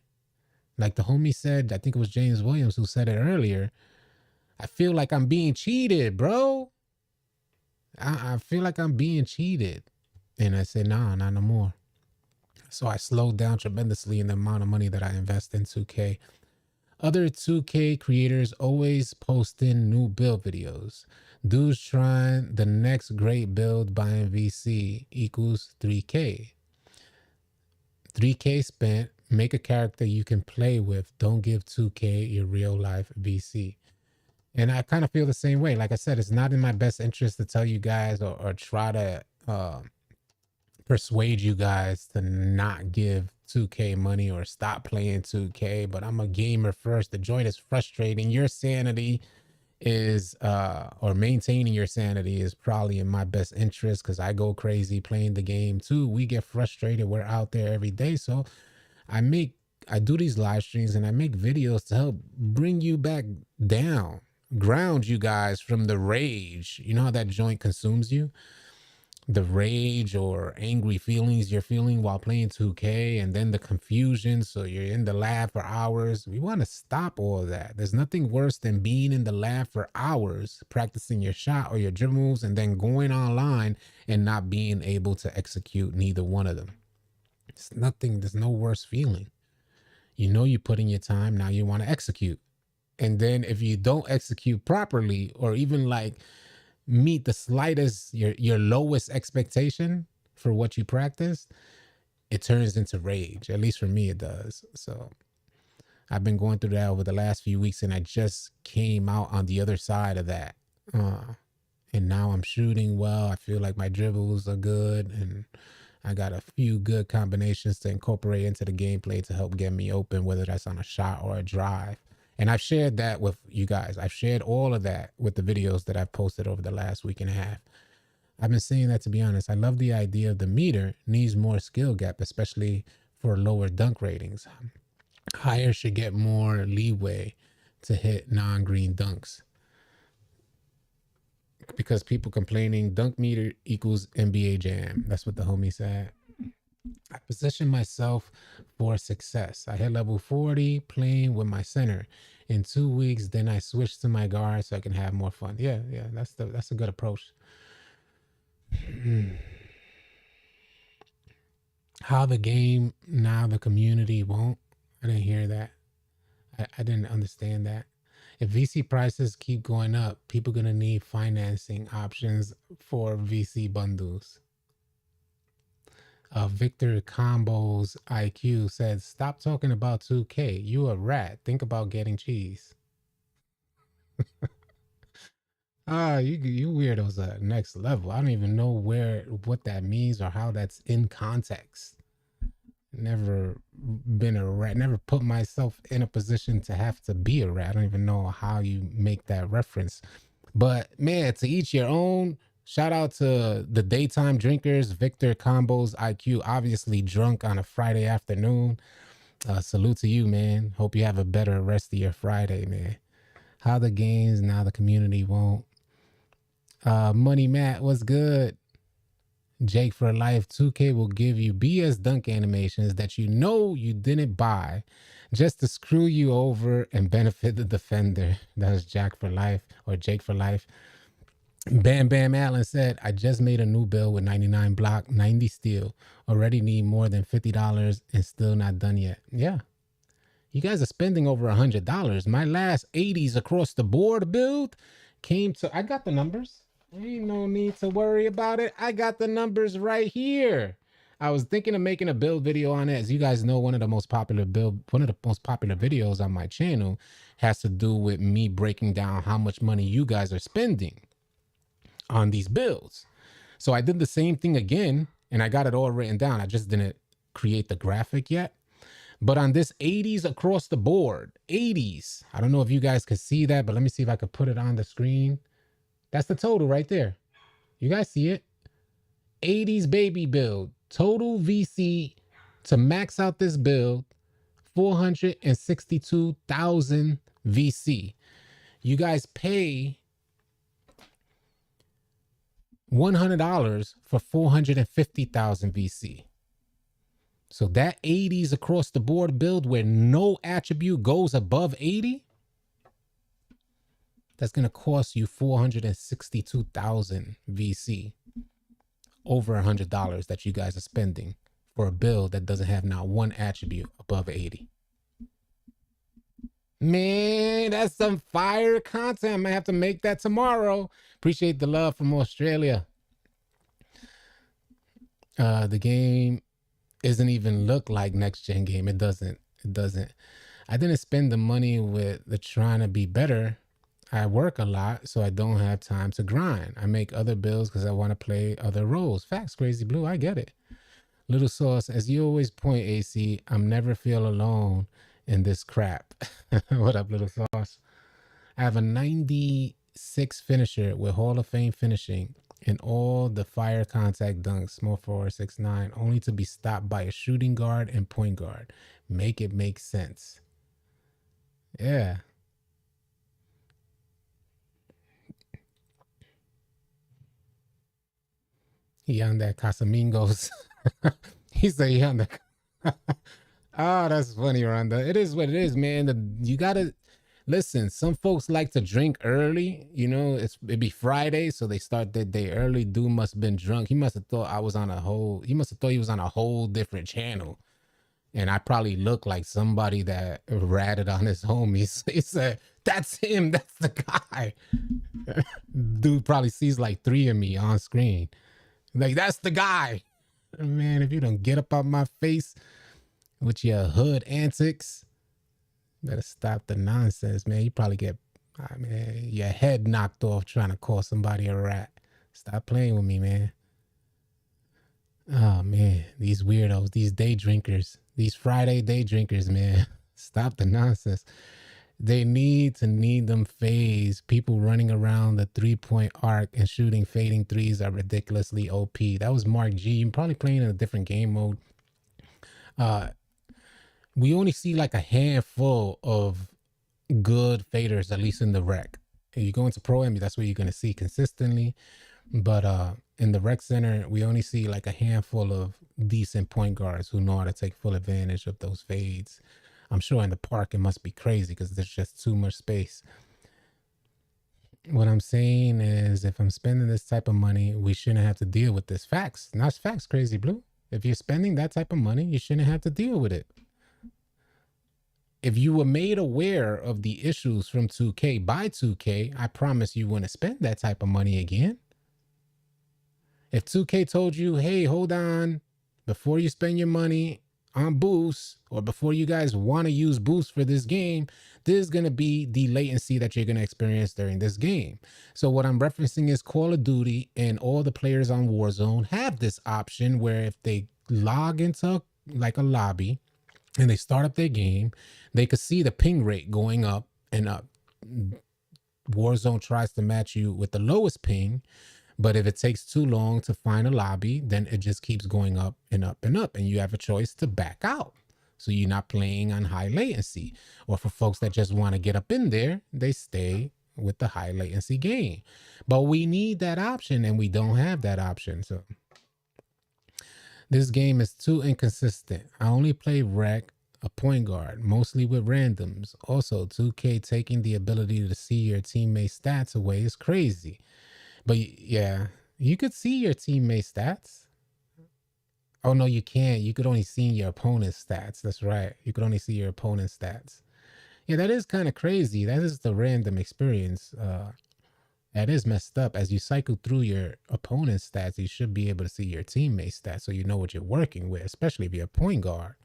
Like the homie said, I think it was James Williams who said it earlier. I feel like I'm being cheated, bro. I feel like I'm being cheated. And I said, nah, not no more. So I slowed down tremendously in the amount of money that I invest in 2K. Other 2K creators always posting new build videos. Dudes trying the next great build buying VC equals 3K. 3K spent, make a character you can play with. Don't give 2K your real life VC. And I kind of feel the same way. Like I said, it's not in my best interest to tell you guys or try to persuade you guys to not give 2K money or stop playing 2K. But I'm a gamer first. The joint is frustrating. Your sanity is or maintaining your sanity is probably in my best interest, because I go crazy playing the game too. We get frustrated. We're out there every day. So I do these live streams and I make videos to help bring you back down, ground you guys from the rage. You know how that joint consumes you? The rage or angry feelings you're feeling while playing 2K, and then the confusion. So you're in the lab for hours. We want to stop all of that. There's nothing worse than being in the lab for hours, practicing your shot or your dribble moves, and then going online and not being able to execute neither one of them. There's no worse feeling. You know, you put in your time, now you want to execute. And then if you don't execute properly, or even like meet the slightest, your lowest expectation for what you practice, it turns into rage. At least for me, it does. So I've been going through that over the last few weeks, and I just came out on the other side of that. And now I'm shooting well. I feel like my dribbles are good, and I got a few good combinations to incorporate into the gameplay to help get me open, whether that's on a shot or a drive. And I've shared that with you guys. I've shared all of that with the videos that I've posted over the last week and a half. I've been saying that, to be honest. I love the idea of the meter needs more skill gap, especially for lower dunk ratings. Higher should get more leeway to hit non-green dunks. Because people complaining dunk meter equals NBA jam. That's what the homie said. I position myself for success. I hit level 40 playing with my center. In 2 weeks, then I switch to my guard so I can have more fun. Yeah, that's a good approach. How the game, now the community won't. I didn't hear that. I didn't understand that. If VC prices keep going up, people are going to need financing options for VC bundles. Victor Combo's IQ said, stop talking about 2K. You a rat. Think about getting cheese. Ah, you weirdos are next level. I don't even know what that means or how that's in context. Never been a rat. Never put myself in a position to have to be a rat. I don't even know how you make that reference. But man, to each your own. Shout out to the daytime drinkers, Victor Combos IQ, obviously drunk on a Friday afternoon. Salute to you, man. Hope you have a better rest of your Friday, man. How the games now the community won't. Money Matt, what's good? Jake for life 2K will give you BS dunk animations that you know you didn't buy just to screw you over and benefit the defender. That's Jack for life or Jake for life. Bam Bam Allen said, I just made a new bill with 99 block, 90 steel. Already need more than $50 and still not done yet. Yeah. You guys are spending over $100. My last 80s across the board build came to, I got the numbers. Ain't no need to worry about it. I got the numbers right here. I was thinking of making a build video on it. As you guys know, one of the most popular videos on my channel has to do with me breaking down how much money you guys are spending on these builds. So I did the same thing again and I got it all written down. I just didn't create the graphic yet. But on this 80s across the board, 80s. I don't know if you guys could see that, but let me see if I could put it on the screen. That's the total right there. You guys see it? 80s baby build. Total VC to max out this build, 462,000 VC. You guys pay $100 for 450,000 VC. So that 80s across the board build where no attribute goes above 80, that's going to cost you 462,000 VC. Over $100 that you guys are spending for a build that doesn't have not one attribute above 80. Man, that's some fire content. I might have to make that tomorrow. Appreciate the love from Australia. The game isn't even look like next gen game. It doesn't. I didn't spend the money with the trying to be better. I work a lot, so I don't have time to grind. I make other builds because I want to play other roles. Facts, Crazy Blue. I get it. Little Sauce, as you always point, AC, I'm never feel alone in this crap. What up, Little Sauce? I have a 96 finisher with Hall of Fame finishing and all the fire contact dunks, small forward 6'9", only to be stopped by a shooting guard and point guard. Make it make sense. Yeah. He on that Casamigos. He said he on that. Oh, that's funny, Rhonda. It is what it is, man. You gotta listen. Some folks like to drink early. You know, it be Friday, so they start their day early. Dude must have been drunk. He must have thought I was on a whole. He must have thought he was on a whole different channel, and I probably look like somebody that ratted on his homies. He said, "That's him. That's the guy." Dude probably sees like 3 of me on screen. Like, that's the guy. Man, if you don't get up out my face with your hood antics, better stop the nonsense, man. You probably get, I mean, your head knocked off trying to call somebody a rat. Stop playing with me, man. Oh, man. These weirdos, these day drinkers, these Friday day drinkers, man. Stop the nonsense. They need them phase. People running around the 3-point arc and shooting fading threes are ridiculously OP. That was Mark G. You're probably playing in a different game mode. We only see like a handful of good faders, at least in the rec. And you go into Pro Am, that's what you're going to see consistently. But in the rec center, we only see like a handful of decent point guards who know how to take full advantage of those fades. I'm sure in the park it must be crazy because there's just too much space. What I'm saying is if I'm spending this type of money, we shouldn't have to deal with this. Facts. Not facts, Crazy Blue. If you're spending that type of money, you shouldn't have to deal with it. If you were made aware of the issues from 2K by 2K, I promise you wouldn't spend that type of money again. If 2K told you, hey, hold on, before you spend your money on boost, or before you guys want to use boost for this game, this is going to be the latency that you're going to experience during this game. So what I'm referencing is Call of Duty, and all the players on Warzone have this option where if they log into like a lobby and they start up their game, they could see the ping rate going up and up. Warzone tries to match you with the lowest ping, but if it takes too long to find a lobby, then it just keeps going up and up and up, and you have a choice to back out. So you're not playing on high latency. Or for folks that just want to get up in there, they stay with the high latency game. But we need that option, and we don't have that option. So this game is too inconsistent. I only play rec, a point guard, mostly with randoms. Also, 2K taking the ability to see your teammates' stats away is crazy. But yeah, you could see your teammate stats. Oh no, you can't. You could only see your opponent's stats. That's right. You could only see your opponent's stats. Yeah, that is kind of crazy. That is the random experience. That is messed up. As you cycle through your opponent's stats, you should be able to see your teammate's stats so you know what you're working with, especially if you're a point guard.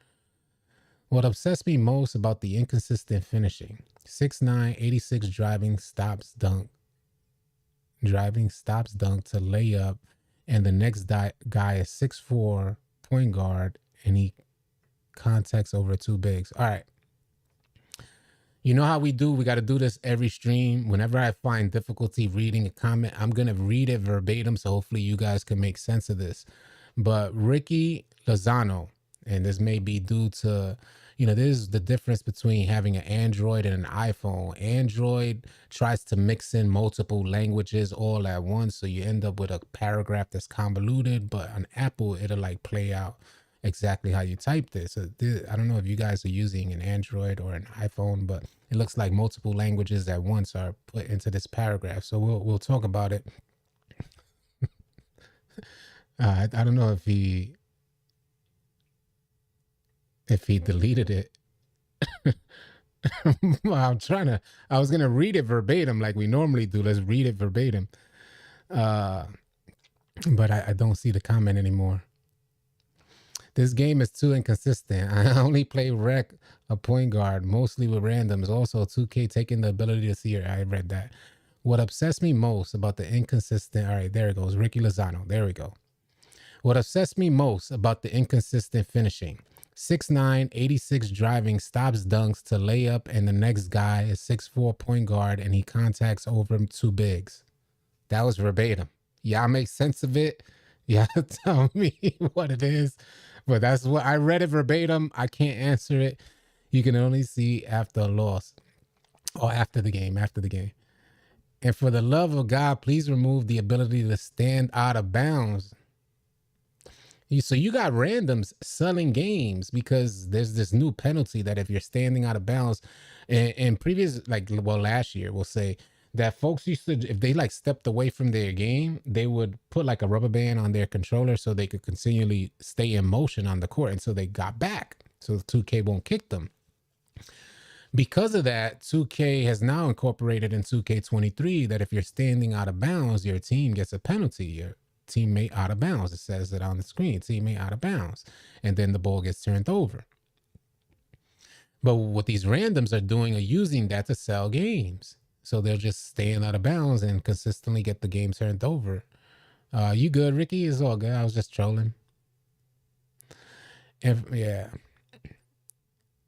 What obsessed me most about the inconsistent finishing: 6'9", 86 driving stops dunk to lay up, and the next guy is 6'4", point guard, and he contacts over two bigs. All right. You know how we do? We got to do this every stream. Whenever I find difficulty reading a comment, I'm going to read it verbatim, so hopefully you guys can make sense of this. But Ricky Lozano, and this may be due to, this is the difference between having an Android and an iPhone. Android tries to mix in multiple languages all at once, so you end up with a paragraph that's convoluted, but on Apple, it'll like play out exactly how you typed it. So I don't know if you guys are using an Android or an iPhone, but it looks like multiple languages at once are put into this paragraph. So we'll talk about it. I don't know if he deleted it. Well, I was gonna read it verbatim like we normally do. Let's read it verbatim. But I don't see the comment anymore. This game is too inconsistent. I only play rec, a point guard, mostly with randoms. Also, 2K taking the ability to see her. I read that. What obsessed me most about the inconsistent... All right, there it goes. Ricky Lozano. There we go. What obsessed me most about the inconsistent finishing: 6'9", 86 driving, stops dunks to lay up, and the next guy is 6'4", point guard, and he contacts over two bigs. That was verbatim. Y'all make sense of it? Y'all tell me what it is. But that's what I read it verbatim. I can't answer it. You can only see after a loss or after the game. And for the love of God, please remove the ability to stand out of bounds. So you got randoms selling games because there's this new penalty that if you're standing out of bounds, in previous, last year, we'll say that folks used to, if they stepped away from their game, they would put a rubber band on their controller so they could continually stay in motion on the court until they got back, so 2K won't kick them. Because of that, 2K has now incorporated in 2K23 that if you're standing out of bounds, your team gets a penalty. Your teammate out of bounds. It says it on the screen, teammate out of bounds, and then the ball gets turned over. But what these randoms are doing are using that to sell games. So they'll just stand out of bounds and consistently get the game turned over. You good, Ricky? It's all good. I was just trolling. Yeah.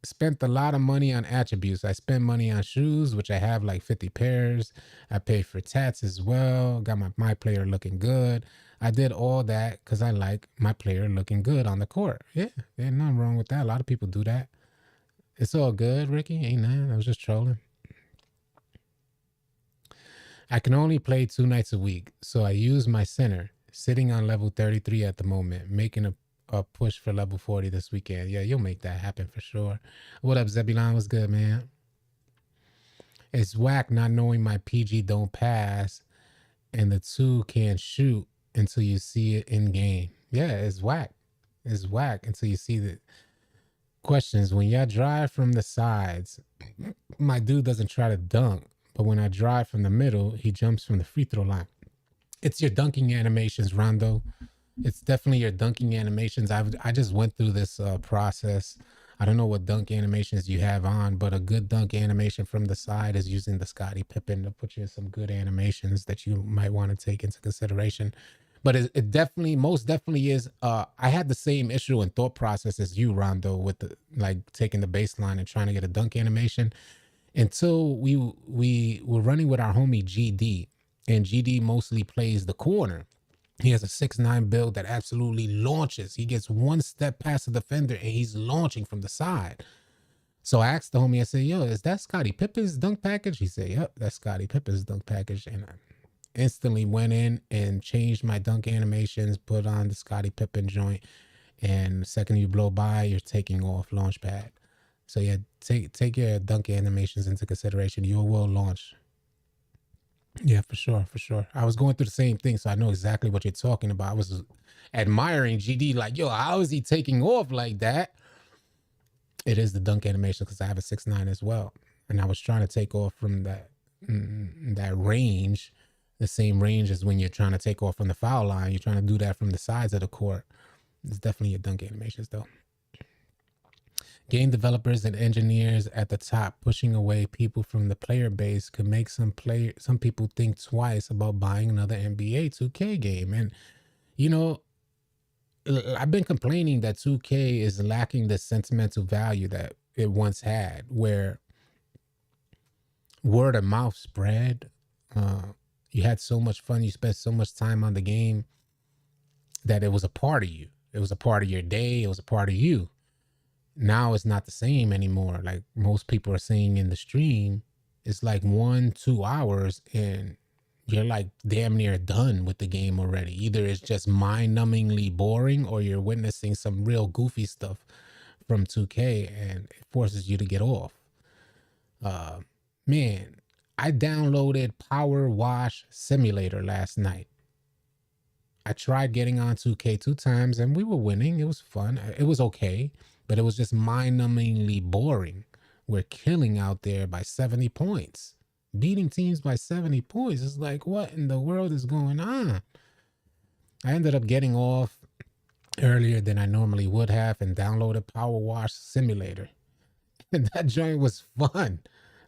Spent a lot of money on attributes. I spent money on shoes, which I have 50 pairs. I paid for tats as well. Got my player looking good. I did all that because I like my player looking good on the court. Yeah, there's nothing wrong with that. A lot of people do that. It's all good, Ricky. Ain't nothing. I was just trolling. I can only play 2 nights a week, so I use my center, sitting on level 33 at the moment, making a push for level 40 this weekend. Yeah, you'll make that happen for sure. What up, Zebulon? What's good, man? It's whack not knowing my PG don't pass and the 2 can't shoot until you see it in game. Yeah, it's whack. It's whack until you see the questions. When y'all drive from the sides, my dude doesn't try to dunk. But when I drive from the middle, he jumps from the free throw line. It's your dunking animations, Rondo. It's definitely your dunking animations. I just went through this process. I don't know what dunk animations you have on, but a good dunk animation from the side is using the Scottie Pippen to put you in some good animations that you might want to take into consideration. But it definitely, most definitely is. I had the same issue and thought process as you, Rondo, with the like taking the baseline and trying to get a dunk animation until we were running with our homie GD, and GD mostly plays the corner. He has a 6'9" build that absolutely launches. He gets one step past the defender and he's launching from the side. So I asked the homie, I said, yo, is that Scottie Pippen's dunk package? He said, yep, that's Scottie Pippen's dunk package. And I instantly went in and changed my dunk animations, put on the Scottie Pippen joint. And the second you blow by, you're taking off launch pad. So yeah, take your dunk animations into consideration. You will launch. Yeah, for sure, for sure. I was going through the same thing, so I know exactly what you're talking about. I was admiring GD, like, yo, how is he taking off like that? It is the dunk animation because I have a 6'9" as well, and I was trying to take off from that range, the same range as when you're trying to take off from the foul line. You're trying to do that from the sides of the court. It's definitely your dunk animations, though. Game developers and engineers at the top pushing away people from the player base could make some people think twice about buying another NBA 2K game. And you know, I've been complaining that 2K is lacking the sentimental value that it once had, where word of mouth spread. You had so much fun, you spent so much time on the game that it was a part of you. It was a part of your day. It was a part of you. Now it's not the same anymore. Like most people are saying in the stream, it's like 1-2 hours and you're like damn near done with the game already. Either it's just mind-numbingly boring or you're witnessing some real goofy stuff from 2K and it forces you to get off. Man, I downloaded Power Wash Simulator last night. I tried getting on 2K 2 times and we were winning. It was fun. It was okay, but it was just mind-numbingly boring. We're killing out there by 70 points. Beating teams by 70 points. It's like, what in the world is going on? I ended up getting off earlier than I normally would have and downloaded Power Wash Simulator. And that joint was fun.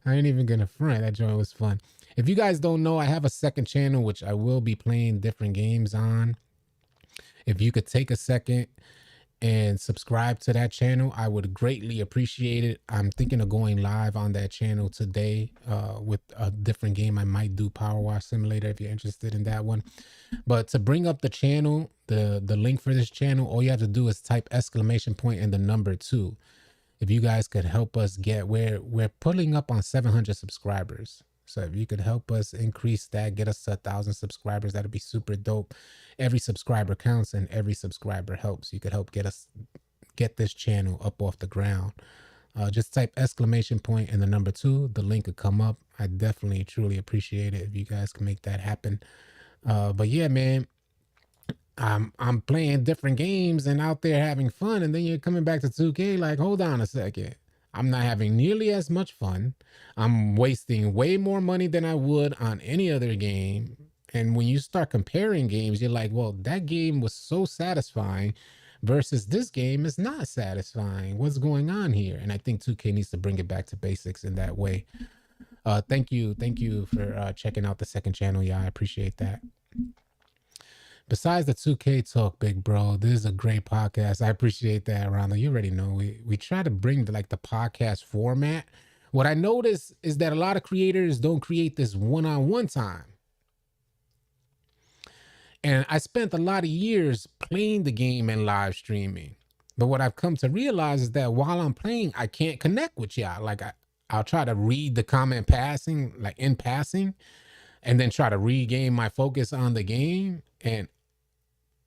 I ain't even gonna front. That joint was fun. If you guys don't know, I have a second channel which I will be playing different games on. If you could take a second and subscribe to that channel, I would greatly appreciate it. I'm thinking of going live on that channel today with a different game. I might do Power Wash Simulator if you're interested in that one. But to bring up the channel, the link for this channel, all you have to do is type exclamation point and the number 2. If you guys could help us get where we're pulling up on 700 subscribers. So if you could help us increase that, get us to 1,000 subscribers, that'd be super dope. Every subscriber counts and every subscriber helps. You could help get this channel up off the ground. Just type exclamation point and the number 2. The link could come up. I definitely, truly appreciate it if you guys can make that happen. But yeah, man, I'm playing different games and out there having fun, and then you're coming back to 2K like, hold on a second. I'm not having nearly as much fun. I'm wasting way more money than I would on any other game. And when you start comparing games, you're like, well, that game was so satisfying versus this game is not satisfying. What's going on here? And I think 2K needs to bring it back to basics in that way. Thank you for checking out the second channel. Yeah, I appreciate that. Besides the 2K talk, big bro, this is a great podcast. I appreciate that, Rondo. You already know we try to bring the podcast format. What I notice is that a lot of creators don't create this one-on-one time. And I spent a lot of years playing the game and live streaming. But what I've come to realize is that while I'm playing, I can't connect with y'all. Like I'll try to read the comment passing, like in passing, and then try to regain my focus on the game. And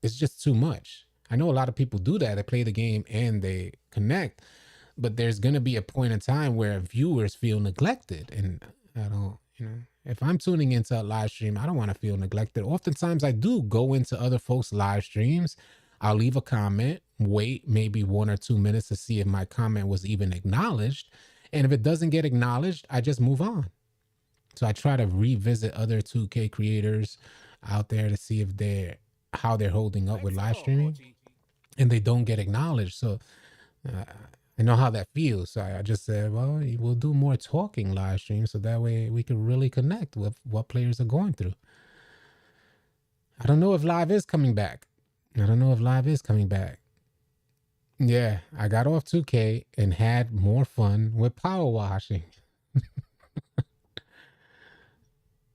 it's just too much. I know a lot of people do that. They play the game and they connect, but there's going to be a point in time where viewers feel neglected. And I don't, if I'm tuning into a live stream, I don't want to feel neglected. Oftentimes I do go into other folks' live streams. I'll leave a comment, wait maybe 1 or 2 minutes to see if my comment was even acknowledged. And if it doesn't get acknowledged, I just move on. So I try to revisit other 2K creators out there to see if they're how they're holding up with live streaming, and they don't get acknowledged. So uh, I know how that feels. So I just said, well, we'll do more talking live streams so that way we can really connect with what players are going through. I don't know if live is coming back. I don't know if live is coming back. Yeah, I got off 2K and had more fun with power washing.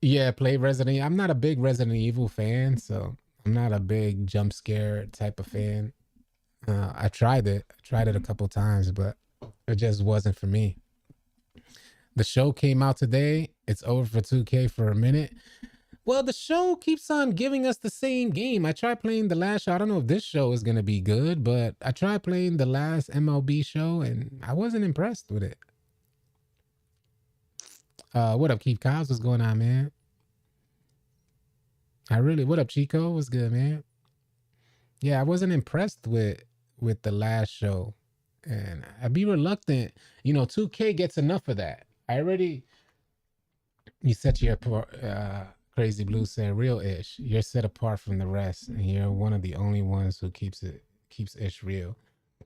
Yeah, play Resident Evil. I'm not a big Resident Evil fan, so I'm not a big jump scare type of fan. I tried it. I tried it a couple times, but it just wasn't for me. The show came out today. It's over for 2K for a minute. Well, the show keeps on giving us the same game. I tried playing the last show. I don't know if this show is going to be good, but I tried playing the last MLB show and I wasn't impressed with it. What up, Keith Kyles? What's going on, man? What up, Chico? What's good, man? Yeah, I wasn't impressed with the last show. And I'd be reluctant. 2K gets enough of that. You set your Crazy Blue said, real ish. You're set apart from the rest, and you're one of the only ones who keeps ish real.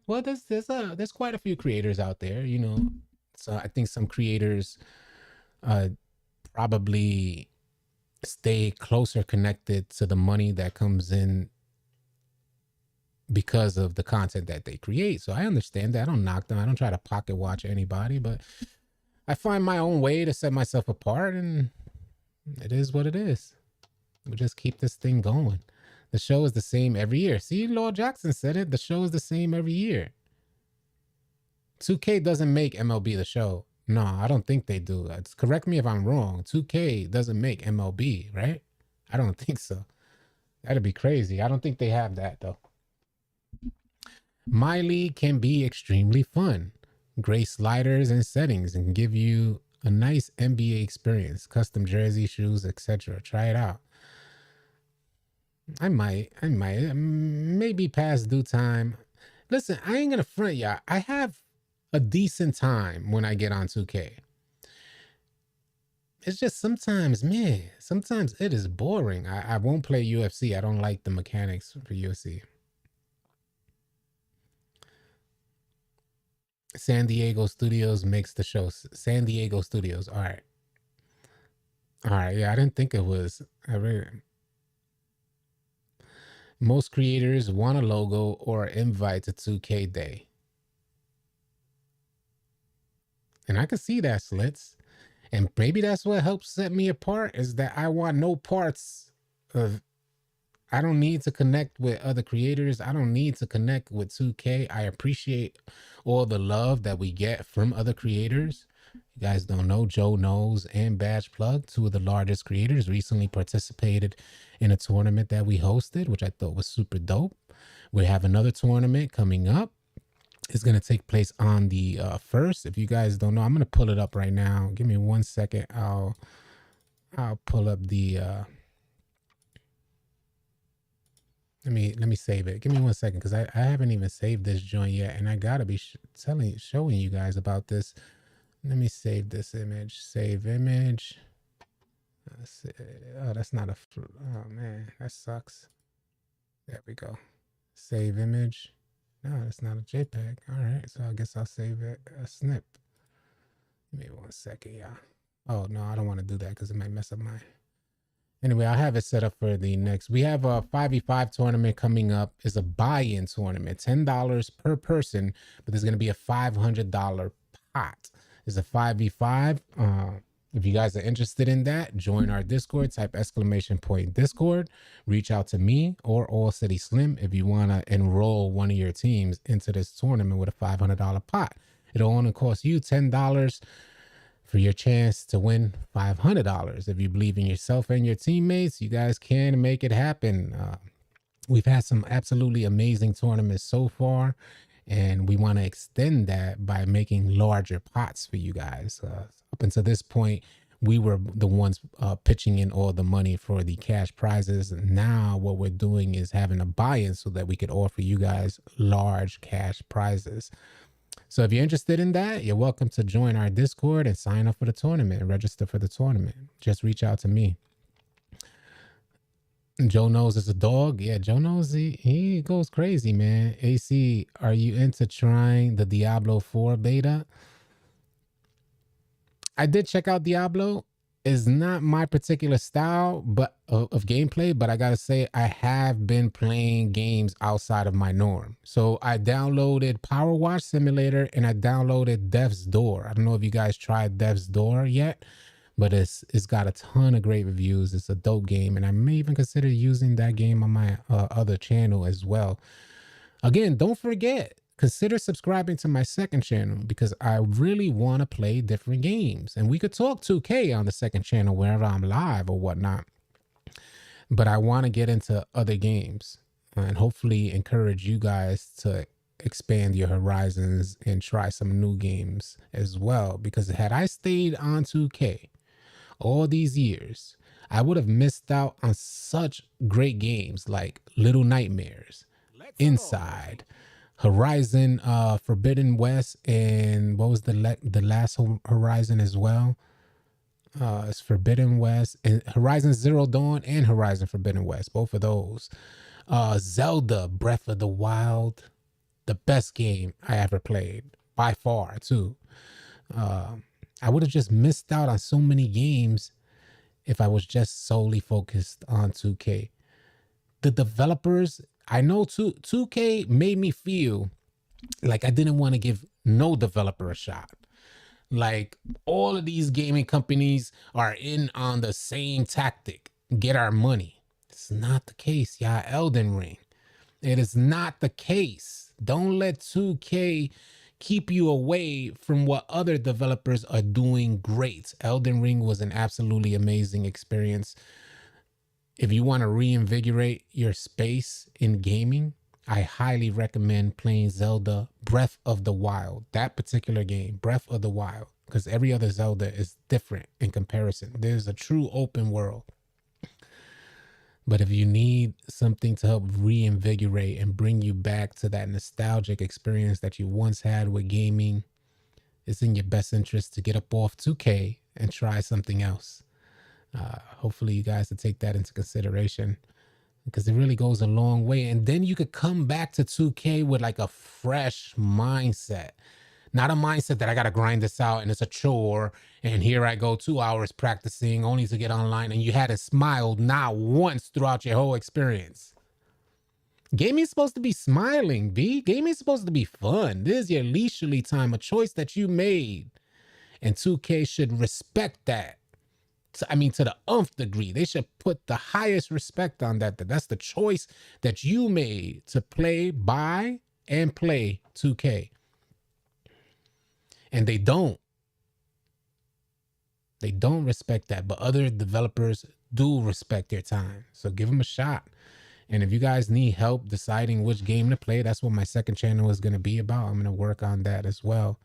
Well, there's quite a few creators out there, So I think some creators probably stay closer connected to the money that comes in because of the content that they create. So I understand that. I don't knock them. I don't try to pocket watch anybody, but I find my own way to set myself apart, and it is what it is. We'll just keep this thing going. The show is the same every year. See, Lord Jackson said it. The show is the same every year. 2K doesn't make MLB the show. No, I don't think they do. Correct me if I'm wrong. 2K doesn't make MLB, right? I don't think so. That'd be crazy. I don't think they have that, though. My league can be extremely fun. Great sliders and settings and give you a nice NBA experience, custom jersey, shoes, etc. Try it out. I might, maybe past due time. Listen, I ain't gonna front y'all. I have a decent time when I get on 2K. It's just sometimes it is boring. I won't play UFC. I don't like the mechanics for UFC. San Diego Studios makes the show. San Diego Studios. All right. Yeah, I didn't think it was. Most creators want a logo or invite to 2K Day. And I can see that, Slits. And maybe that's what helps set me apart, is that I want no parts of... I don't need to connect with other creators. I don't need to connect with 2K. I appreciate all the love that we get from other creators. You guys don't know, Joe Knows and Badge Plug, two of the largest creators, recently participated in a tournament that we hosted, which I thought was super dope. We have another tournament coming up. It's going to take place on the 1st. If you guys don't know, I'm going to pull it up right now. Give me 1 second. I'll pull up the... Let me save it. Give me 1 second, because I haven't even saved this joint yet, and I gotta be showing you guys about this. Let me save this image. Save image. Oh, that's not a... Oh, man. That sucks. There we go. Save image. No, that's not a JPEG. All right, so I guess I'll save it a snip. Give me 1 second, yeah. Oh, no, I don't want to do that because it might mess up my... Anyway, I have it set up for the next. We have a 5v5 tournament coming up. It's a buy-in tournament, $10 per person, but there's going to be a $500 pot. It's a 5v5. If you guys are interested in that, join our Discord. Type !Discord. Reach out to me or All City Slim if you want to enroll one of your teams into this tournament with a $500 pot. It'll only cost you $10 for your chance to win $500. If you believe in yourself and your teammates, you guys can make it happen. We've had some absolutely amazing tournaments so far, and we want to extend that by making larger pots for you guys. Up until this point, we were the ones pitching in all the money for the cash prizes. Now what we're doing is having a buy-in so that we could offer you guys large cash prizes. So if you're interested in that, you're welcome to join our Discord and sign up for the tournament and register for the tournament. Just reach out to me. Joe Knows is a dog. Yeah, Joe Knows, he goes crazy, man. AC, are you into trying the Diablo 4 beta? I did check out Diablo. Is not my particular style but of gameplay, but I gotta say I have been playing games outside of my norm. So I downloaded Power Wash Simulator and I downloaded Death's Door. I don't know if you guys tried Death's Door yet, but it's got a ton of great reviews. It's a dope game, and I may even consider using that game on my other channel as well. Again, don't forget, consider subscribing to my second channel because I really want to play different games. And we could talk 2K on the second channel wherever I'm live or whatnot. But I want to get into other games and hopefully encourage you guys to expand your horizons and try some new games as well. Because had I stayed on 2K all these years, I would have missed out on such great games like Little Nightmares, Inside, Horizon Forbidden West, and what was the last Horizon as well? It's Forbidden West and Horizon Zero Dawn and Horizon Forbidden West, both of those. Zelda Breath of the Wild, the best game I ever played by far too. I would have just missed out on so many games if I was just solely focused on 2K. The developers, I know 2K made me feel like I didn't want to give no developer a shot. Like all of these gaming companies are in on the same tactic, get our money. It's not the case, y'all. Elden Ring. It is not the case. Don't let 2K keep you away from what other developers are doing great. Elden Ring was an absolutely amazing experience. If you want to reinvigorate your space in gaming, I highly recommend playing Zelda Breath of the Wild. That particular game, Breath of the Wild, because every other Zelda is different in comparison. There's a true open world. But if you need something to help reinvigorate and bring you back to that nostalgic experience that you once had with gaming, it's in your best interest to get up off 2K and try something else. Hopefully you guys will take that into consideration because it really goes a long way. And then you could come back to 2K with like a fresh mindset. Not a mindset that I got to grind this out and it's a chore. And here I go 2 hours practicing only to get online. And you hadn't smiled not once throughout your whole experience. Gaming is supposed to be smiling, B. Gaming is supposed to be fun. This is your leisurely time, a choice that you made. And 2K should respect that. I mean, to the nth degree. They should put the highest respect on that. That's the choice that you made to play, buy, and play 2K. And they don't. They don't respect that. But other developers do respect their time. So give them a shot. And if you guys need help deciding which game to play, that's what my second channel is going to be about. I'm going to work on that as well.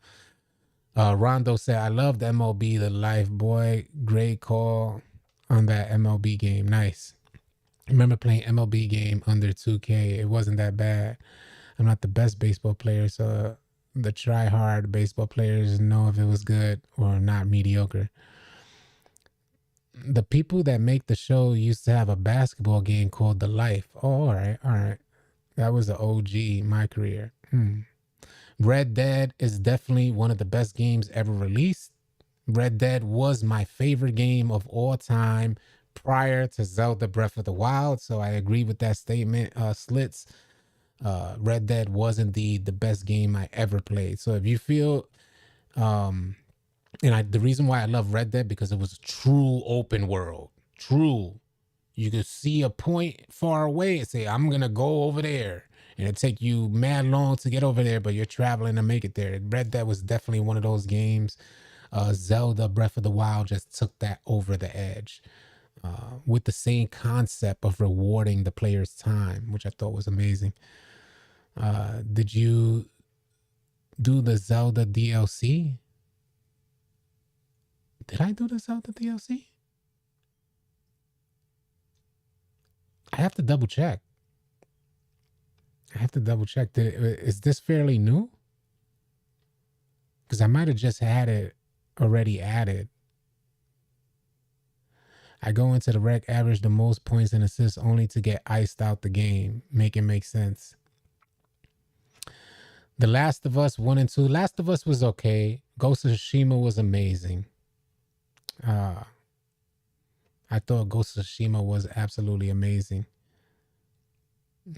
Rondo said, I love the MLB, the life boy. Great call on that MLB game. Nice. I remember playing MLB game under 2K. It wasn't that bad. I'm not the best baseball player, so the try hard baseball players know if it was good or not mediocre. The people that make the show used to have a basketball game called The Life. Oh, all right, all right. That was the OG in my career. Red Dead is definitely one of the best games ever released. Red Dead was my favorite game of all time prior to Zelda Breath of the Wild. So I agree with that statement, Slits. Red Dead was indeed the best game I ever played. So if you feel, the reason why I love Red Dead because it was a true open world. True. You could see a point far away and say, I'm going to go over there. And it take you mad long to get over there, but you're traveling to make it there. Red Dead was definitely one of those games. Zelda Breath of the Wild just took that over the edge with the same concept of rewarding the player's time, which I thought was amazing. Did you do the Zelda DLC? Did I do the Zelda DLC? I have to double check. Is this fairly new? Because I might have just had it already added. I go into the rec, average the most points and assists only to get iced out the game. Make it make sense. The Last of Us 1 and 2. Last of Us was okay. Ghost of Tsushima was amazing. I thought Ghost of Tsushima was absolutely amazing.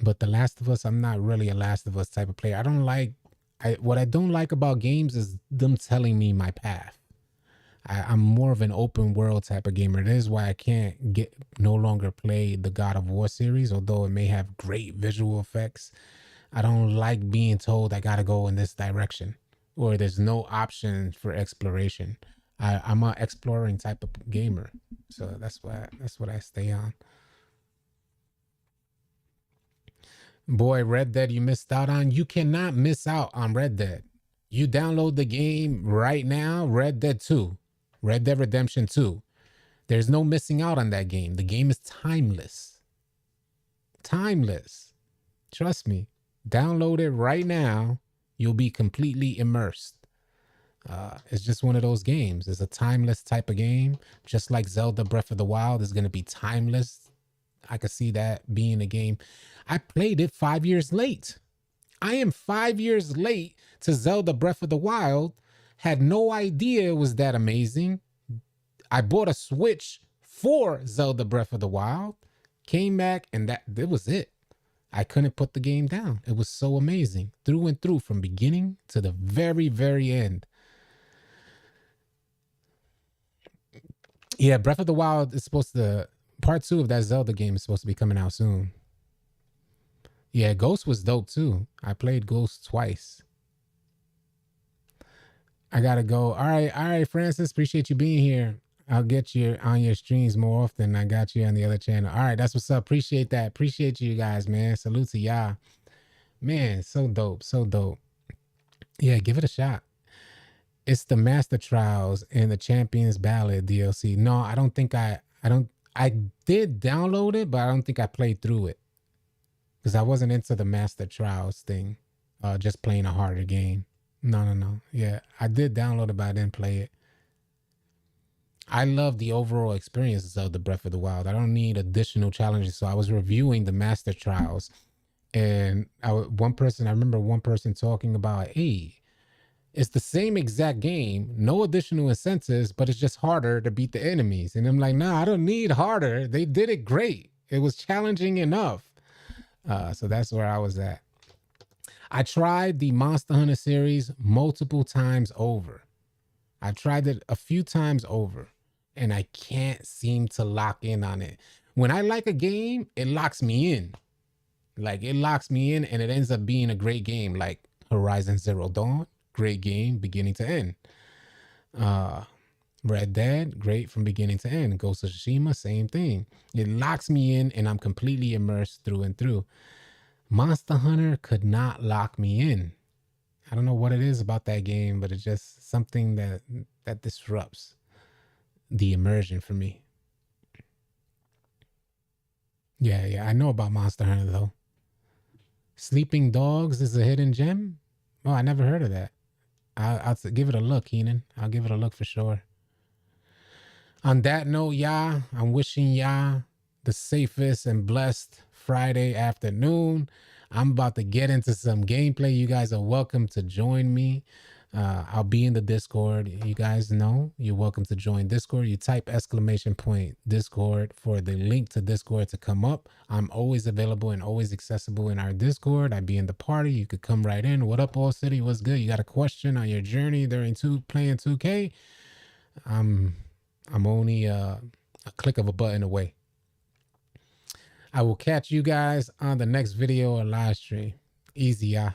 But The Last of Us, I'm not really a Last of Us type of player. What I don't like about games is them telling me my path. I'm more of an open world type of gamer. That is why I can't no longer play the God of War series, although it may have great visual effects. I don't like being told I gotta go in this direction, or there's no option for exploration. I'm an exploring type of gamer, so that's what I stay on. Boy, Red Dead, you missed out on. You cannot miss out on Red Dead. You download the game right now, Red Dead 2, Red Dead Redemption 2. There's no missing out on that game. The game is timeless. Timeless. Trust me. Download it right now. You'll be completely immersed. It's just one of those games. It's a timeless type of game. Just like Zelda Breath of the Wild is going to be timeless. I could see that being a game. I played it 5 years late. I am 5 years late to Zelda Breath of the Wild. Had no idea it was that amazing. I bought a Switch for Zelda Breath of the Wild. Came back and that was it. I couldn't put the game down. It was so amazing. Through and through, from beginning to the very, very end. Yeah, Breath of the Wild is supposed to... Part 2 of that Zelda game is supposed to be coming out soon. Yeah, Ghost was dope too. I played Ghost twice. I gotta go. All right, Francis. Appreciate you being here. I'll get you on your streams more often. I got you on the other channel. All right, that's what's up. Appreciate that. Appreciate you guys, man. Salute to y'all. Man, so dope. So dope. Yeah, give it a shot. It's the Master Trials and the Champions Ballad DLC. No, I don't think I did download it, but I don't think I played through it. Because I wasn't into the Master Trials thing. Just playing a harder game. No. Yeah, I did download it, but I didn't play it. I love the overall experiences of the Breath of the Wild. I don't need additional challenges. So I was reviewing the Master Trials. And I remember one person talking about, hey, it's the same exact game, no additional incentives, but it's just harder to beat the enemies. And I'm like, nah, I don't need harder. They did it great. It was challenging enough. So that's where I was at. I tried the Monster Hunter series multiple times over. I tried it a few times over, and I can't seem to lock in on it. When I like a game, it locks me in. Like, it locks me in, and it ends up being a great game. Like Horizon Zero Dawn, great game, beginning to end. Red Dead, great from beginning to end. Ghost of Tsushima, same thing. It locks me in, and I'm completely immersed through and through. Monster Hunter could not lock me in. I don't know what it is about that game, but it's just something that disrupts the immersion for me. Yeah. I know about Monster Hunter, though. Sleeping Dogs is a hidden gem? Oh, I never heard of that. I'll give it a look, Keenan. I'll give it a look for sure. On that note, y'all, I'm wishing y'all the safest and blessed Friday afternoon. I'm about to get into some gameplay. You guys are welcome to join me. I'll be in the Discord. You guys know you're welcome to join Discord. You type ! Discord for the link to Discord to come up. I'm always available and always accessible in our Discord. I be in the party. You could come right in. What up, All City? What's good? You got a question on your journey during playing 2K? I'm only a click of a button away. I will catch you guys on the next video or live stream. Easy, y'all.